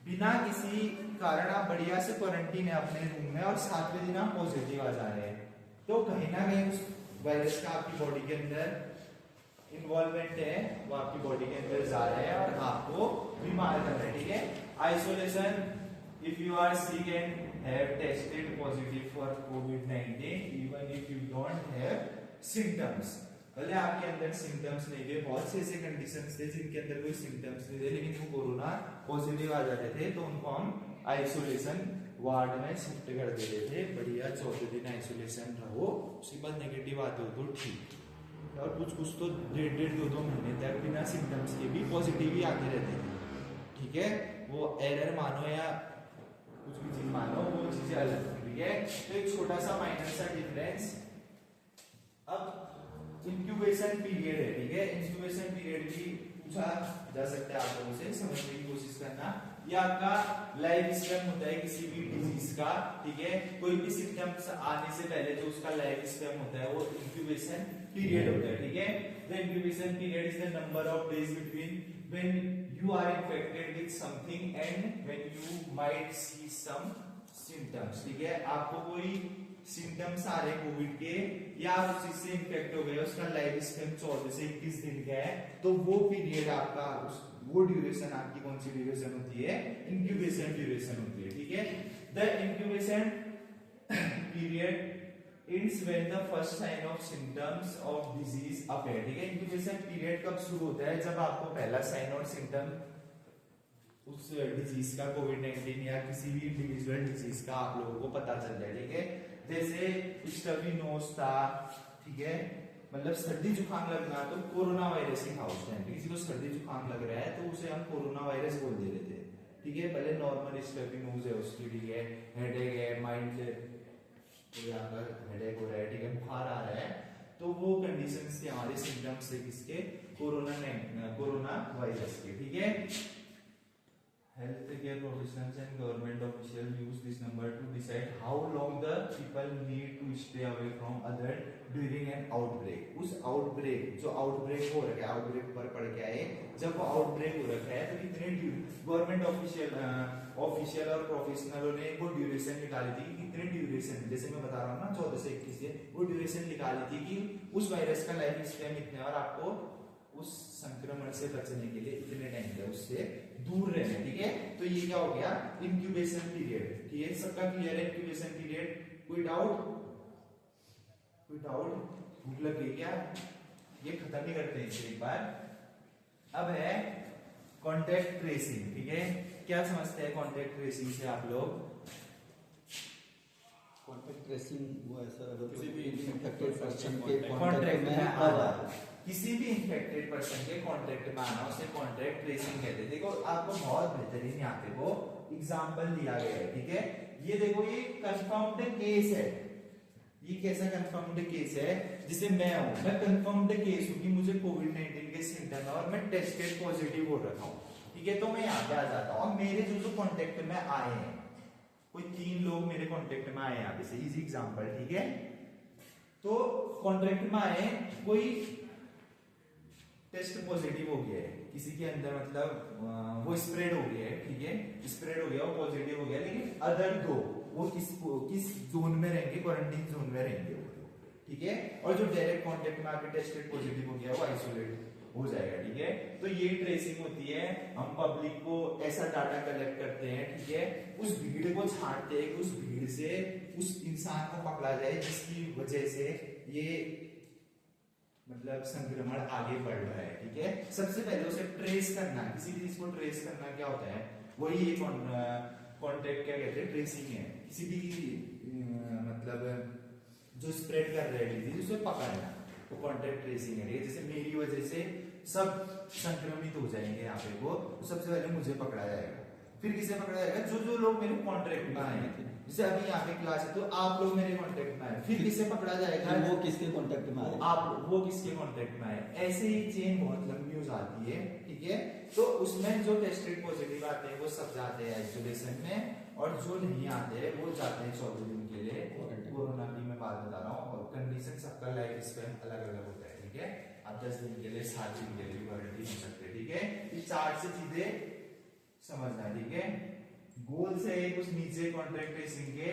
[SPEAKER 1] बिना किसी कारण आप बढ़िया से क्वारंटीन है अपने रूम में, और 7वें दिन आप पॉजिटिव आ जा रहे हैं, तो कहीं ना कहीं उस वायरस का आपकी बॉडी के अंदर इन्वॉल्वमेंट है वो आपकी बॉडी के अंदर जा रहे हैं और आपको बीमार कर रहे हैं, ठीक है। Isolation, if you are sick and have tested positive for कोविड-19 even if you don't have symptoms, भले आपके अंदर सिम्टम्स नहीं थे, बहुत से ऐसे कंडीशंस थे जिनके अंदर कोई सिम्टम्स नहीं थे लेकिन वो कोरोना पॉजिटिव आ जाते थे तो उनको हम आइसोलेशन वार्ड में शिफ्ट कर देते थे। बढ़िया 14 दिन आइसोलेशन रहो, उसके बाद नेगेटिव आते हो तो ठीक, और कुछ तो 1.5-2 महीने तक बिना सिम्टम्स के भी पॉजिटिव ही आते रहते हैं, ठीक है। वो एरर मानो या कुछ भी चीज मानो, वो चीजें अलग है, ठीक है। तो एक छोटा सा माइनर सा डिफरेंस। अब इंक्यूबेशन पीरियड है, ठीक है। इंक्यूबेशन पीरियड भी पूछा जा सकता है आप लोगों से, समझने की कोशिश करना। ये आपका लाइफ स्पैन होता है किसी भी डिजीज का, ठीक है। कोई भी सिम्टम्स आने से पहले जो उसका लाइफ स्पैन होता है वो इंक्यूबेशन पीरियड होता है, ठीक है। The incubation period is the number of days between when you are infected with something and when you might see some symptoms, ठीक है। आपको कोई सिम्टम्स आ रहे हैं कोविड के या आप उस चीज से इन्फेक्ट हो गए, उसका लाइफ स्पैन 14 से 21 दिन का है, तो वो पीरियड आपका वो ड्यूरेशन आपकी कौन सी ड्यूरेशन होती है, इंक्यूबेशन ड्यूरेशन होती है, ठीक है। The incubation period ends when the first sign of symptoms of disease appear, ठीक है। इंक्यूबेशन पीरियड कब शुरू होता है, जब आपको पहला साइन और सिम्टम उस डिजीज का कोविड-19 या किसी भी इंडिविजुअल डिजीज का आप लोगों को पता चल जाए, ठीक है। जैसे स्टफी नोज था, ठीक है, मतलब सर्दी जुकाम लगना तो कोरोना वायरस ही था उस टाइम पे। किसी को सर्दी जुकाम लग रहा है तो उसे हम कोरोना वायरस बोल दे रहे थे, ठीक है। पहले नॉर्मल स्टफी नोज है उसकी, ठीक है, हेडेक है, माइंड कोई आपका हेडेक हो रहा है, ठीक है, बुखार आ रहा है, तो वो कंडीशंस थे हमारे सिम्टम्स थे किसके, कोरोना वायरस के, ठीक है। Health care professionals and government officials use this number to decide how long the people need to stay away from other during an outbreak. उस outbreak जो outbreak हो रखा है, outbreak पर पड़ के आए, जब वो outbreak हो रखा है तो कितने गवर्नमेंट ऑफिशियल और प्रोफेशनलों ने वो ड्यूरेशन निकाली थी, कितने ड्यूरेशन, जैसे मैं बता रहा हूँ ना 14 से 21 दिन, वो ड्यूरेशन निकाली थी कि उस वायरस का लाइफ स्पैन इतना और आपको उस संक्रमण से बचने के लिए इतने टाइम तक उससे दूर रहना, ठीक है। तो ये क्या हो गया, इंक्यूबेशन पीरियड, ठीक है। सबका क्लियर है इंक्यूबेशन पीरियड, कोई डाउट, भूख लग गई क्या, ये खत्म ही करते हैं इसे एक बार। अब है कॉन्टैक्ट ट्रेसिंग, ठीक है। क्या समझते हैं कॉन्टैक्ट ट्रेसिंग से आप लोग?
[SPEAKER 3] कॉन्टैक्ट ट्रेसिंग वो ऐसा अगर
[SPEAKER 2] किसी भी
[SPEAKER 3] इन्फेक्टेड पर्सन के
[SPEAKER 1] कॉन्टैक्ट
[SPEAKER 3] कॉन्टैक्ट
[SPEAKER 1] में
[SPEAKER 3] में
[SPEAKER 1] आना, किसी भी इन्फेक्टेड पर्सन के कॉन्टैक्ट में आना उसे कॉन्टैक्ट ट्रेसिंग कहते हैं। देखो आपको बहुत बेहतरीन यहाँ पे वो एग्जांपल दिया गया है, ठीक है। ये देखो ये कंफर्म्ड केस है, ये कैसा कंफर्म्ड केस है, जिसे मैं हूं, मैं कंफर्म्ड केस हूं कि मुझे कोविड-19 के सिम्टम है और मैं टेस्टेड पॉजिटिव हो रखा हूं, ठीक है। तो मैं यहाँ पे आ जाता हूँ, और मेरे जो कॉन्टेक्ट में आए हैं, कोई 3 लोग मेरे कॉन्टेक्ट में आए हैं, यहाँ पे इजी एग्जांपल, ठीक है। तो कॉन्टेक्ट में आए, कोई टेस्ट पॉजिटिव हो गया है किसी के अंदर, मतलब वो स्प्रेड हो गया है, ठीक है, स्प्रेड हो गया, वो पॉजिटिव हो गया, लेकिन अदर 2 वो किस जोन में रहेंगे, क्वारंटाइन जोन में रहेंगे वो, ठीक है। और जो डायरेक्ट कांटेक्ट में आके टेस्टेड पॉजिटिव हो गया वो आइसोलेट हो जाएगा, ठीक है। तो ये ट्रेसिंग होती है, हम पब्लिक को ऐसा डाटा कलेक्ट करते हैं, ठीक है, उस भीड़ को छांटते हैं कि उस भीड़ से उस इंसान को पकड़ा जाए जिसकी वजह से ये मतलब संक्रमण आगे बढ़ रहा है, ठीक है। सबसे पहले उसे ट्रेस करना, किसी भी चीज को ट्रेस करना क्या होता है, वही ये कॉन्टेक्ट क्या कहते हैं, ट्रेसिंग है। किसी भी मतलब जो स्प्रेड कर रहे हैं डिजीज उसे पकड़ना, वो कॉन्टेक्ट ट्रेसिंग है। जैसे मेरी वजह से सब संक्रमित हो जाएंगे यहाँ पे, वो तो सबसे पहले मुझे पकड़ा जाएगा, फिर किसे पकड़ा जाएगा, जो लोग मेरे कॉन्ट्रैक्ट में आए हैं। जैसे अभी यहाँ पे क्लास है तो आप लोग मेरे कॉन्टेक्ट में आए, फिर किसे पकड़ा जाएगा,
[SPEAKER 3] वो किसके कॉन्टेक्ट में आए,
[SPEAKER 1] आप वो किसके कॉन्टेक्ट में आए। ऐसे ही चेन बहुत लंबी हो जाती है, ठीक है। तो उसमें जो टेस्टेड पॉजिटिव आते हैं वो सब जाते हैं आइसोलेशन में, और जो नहीं आते हैं वो जाते हैं 14 दिन के लिए कोरोना की मैं बात बता रहा हूँ। और कंडीशन सबका लाइफ स्पैन अलग अलग होता है, ठीक है। आप 10 दिन के लिए 7 दिन के लिए क्वारंटीन हो सकते हैं, ठीक है। ये 4 से चीजें समझना, ठीक है। गोल से एक उस नीचे कॉन्टैक्ट ट्रेसिंग के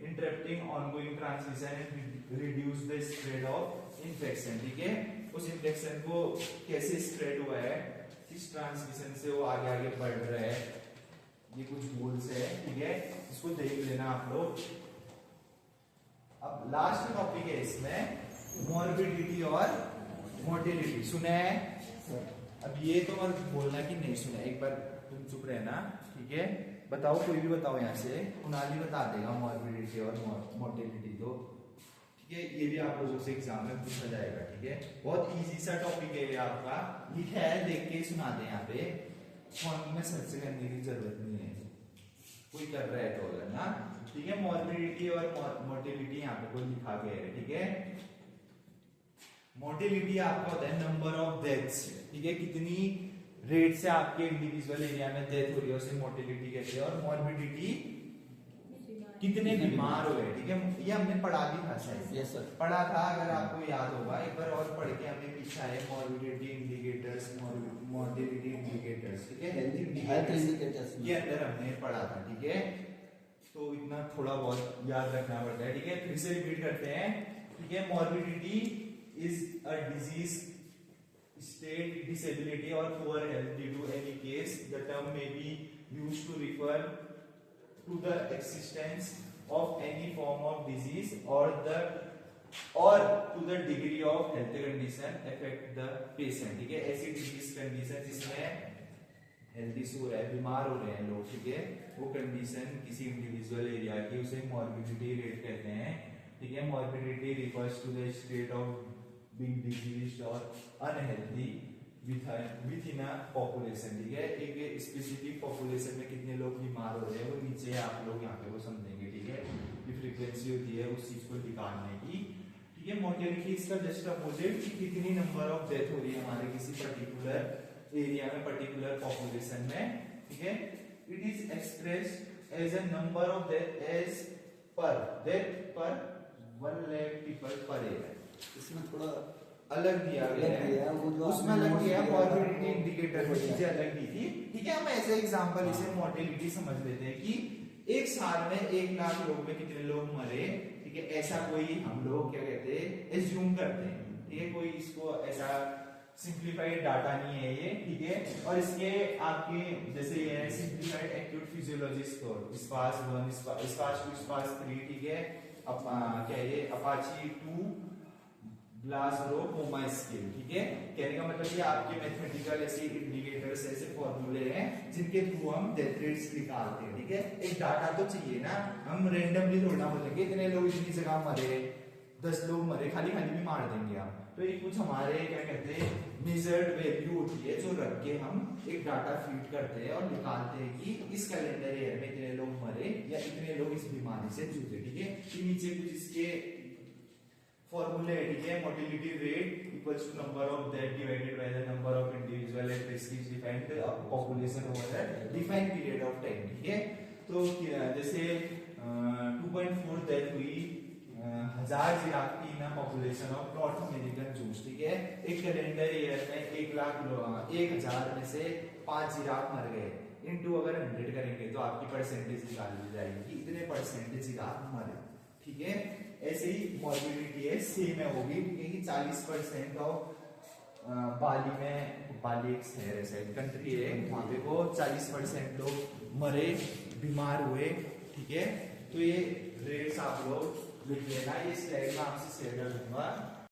[SPEAKER 1] interrupting ongoing transmission and reduce the spread of infection, ठीक है। उस इन्फेक्शन को कैसे स्प्रेड हुआ है, किस ट्रांसमिशन से वो आगे आगे बढ़ रहा है, ये कुछ गोल्स है, ठीक है, इसको देख लेना आप लोग। अब लास्ट टॉपिक है इसमें मॉर्बिडिटी और मोर्टेलिटी। सुना है? अब ये तो मत बोलना कि नहीं सुना, एक बार तुम चुप रहना, ठीक है। बताओ, कोई भी बताओ यहाँ से, कुणाली बता देगा मॉर्बिडिटी और मोर्टेलिटी तो, ठीक है। ये भी आप लोगों से एग्जाम में पूछा जाएगा, ठीक है। बहुत इजी सा टॉपिक है ये आपका, लिखा है, देख के सुना दे। यहाँ पे फोन में सर्च करने की जरूरत नहीं है, कोई कर रहा है तो अगर ना, ठीक है। मॉर्बिडिटी और मोर्टेलिटी यहाँ पे कोई लिखा गया है, ठीक है। मोर्टेलिटी आपका होता है नंबर ऑफ डेथ्स, ठीक है, कितनी रेट से आपके इंडिविजुअल एरिया में डेथ हो रही है उसे मोर्टेलिटी कहते हैं। और मॉर्बिडिटी कितने बीमार हुए, ठीक है। ये हमने पढ़ा भी था शायद,
[SPEAKER 3] यस सर,
[SPEAKER 1] पढ़ा था, अगर आपको याद होगा एक बार और पढ़ के हमने पीछा है मॉर्बिडिटी इंडिकेटर्स, मोर्टेलिटी इंडिकेटर्स, ठीक है, हेल्थ इंडिकेटर्स, ये अंदर हमने पढ़ा था, ठीक है। तो इतना थोड़ा बहुत याद रखना पड़ता है, ठीक है। फिर से रिपीट करते हैं, ठीक है। Morbidity is a disease state, disability or poor health due to any case. The term may be used to refer to the existence of any form of disease or to the degree of health condition affect the patient, ठीक है। ऐसी disease condition जिसमें health issue हो रहा है, बीमार हो रहे हैं लोग, ठीक है, वो कंडीशन किसी इंडिविजुअल एरिया की, उसे मॉर्बिडिटी रेट कहते हैं, ठीक है। Morbidity refers to the state of being diseased or unhealthy within a population, ठीक है। एक स्पेसिफिक पॉपुलेशन में कितने लोग बीमार हो रहे हैं वो नीचे आप लोग यहाँ पे वो समझेंगे, ठीक है। ये फ्रीक्वेंसी होती है उस चीज को निकालने की, ठीक है। मोर्टेलिटी इसका जस्ट अपोजिट, कितनी नंबर ऑफ डेथ हो रही है हमारे किसी पर्टिकुलर एरिया में, पर्टिकुलर पॉपुलेशन में, ठीक है। It is expressed as a number of death as per 1 lakh people per year.
[SPEAKER 3] इसमें थोड़ा
[SPEAKER 1] अलग दिया गया है,
[SPEAKER 3] वो जो
[SPEAKER 1] उसमें अलग दिया है, मॉर्बिडिटी इंडिकेटर में चीजें अलग दी थी, ठीक है। हम ऐसे एग्जांपल इसे मोर्टेलिटी समझ लेते हैं कि एक साल में 1 लाख लोग में कितने लोग मरे, ठीक है। ऐसा कोई हम लोग क्या कहते हैं, एज्यूम करते हैं, ठीक है। कोई इसको ऐसा सिंप्लीफाइड डाटा नहीं है ये, ठीक है। और इसके आपके जैसे ये है सिंप्लीफाइड एक्यूट फिजियोलॉजी स्कोर, स्पास 1, स्पास 2, स्पास 3, ठीक है। अब क्या ये अपाची 2 ग्लासरो कोमा स्केल, ठीक है। कहने का मतलब ये आपके मैथमेटिकल ऐसे इंडिकेटर्स, ऐसे फॉर्मूले हैं जिनके थ्रू हम डेथ रेट्स निकालते हैं, ठीक है। एक डाटा तो चाहिए ना, हम रैंडमली थोड़ा बोलेंगे इतने लोग इतनी जगह मरे, 10 लोग मरे, खाली भी मार देंगे हम। तो ये कुछ हमारे क्या कहते हैं मेजर्ड वैल्यू होती है जो रख के हम एक डाटा फीड करते हैं और निकालते हैं कि इस कैलेंडर ईयर में इतने लोग मरे या इतने लोग इस बीमारी से जूझे, ठीक है। नीचे कुछ इसके फॉर्मूले है, ठीक है। Mortality rate equals to number of death divided by the number of individual at risk is defined population over the defined period of time, ठीक है। तो जैसे 2.4 डेथ हुई 1000 जिराफ की ना population of north American juice, ठीक है। एक कैलेंडर ईयर में 1,1000 में से 5 जिराफ मर गए, इनटू अगर 100 करेंगे तो आपकी परसेंटेज निकाल ली जाएगी, इतने परसेंटेज जिराफ मरे, ठीक है। ऐसे ही मॉर्बिडिटी है, सेम है वो भी, क्योंकि 40% ऑफ बाली एक शहर है, शायद कंट्री है, वहां पे वो 40% लोग मरे, बीमार हुए, ठीक है। तो ये रेट्स आप लोग लिख लेना, ये स्लाइड में आपसे शेयर कर दूंगा।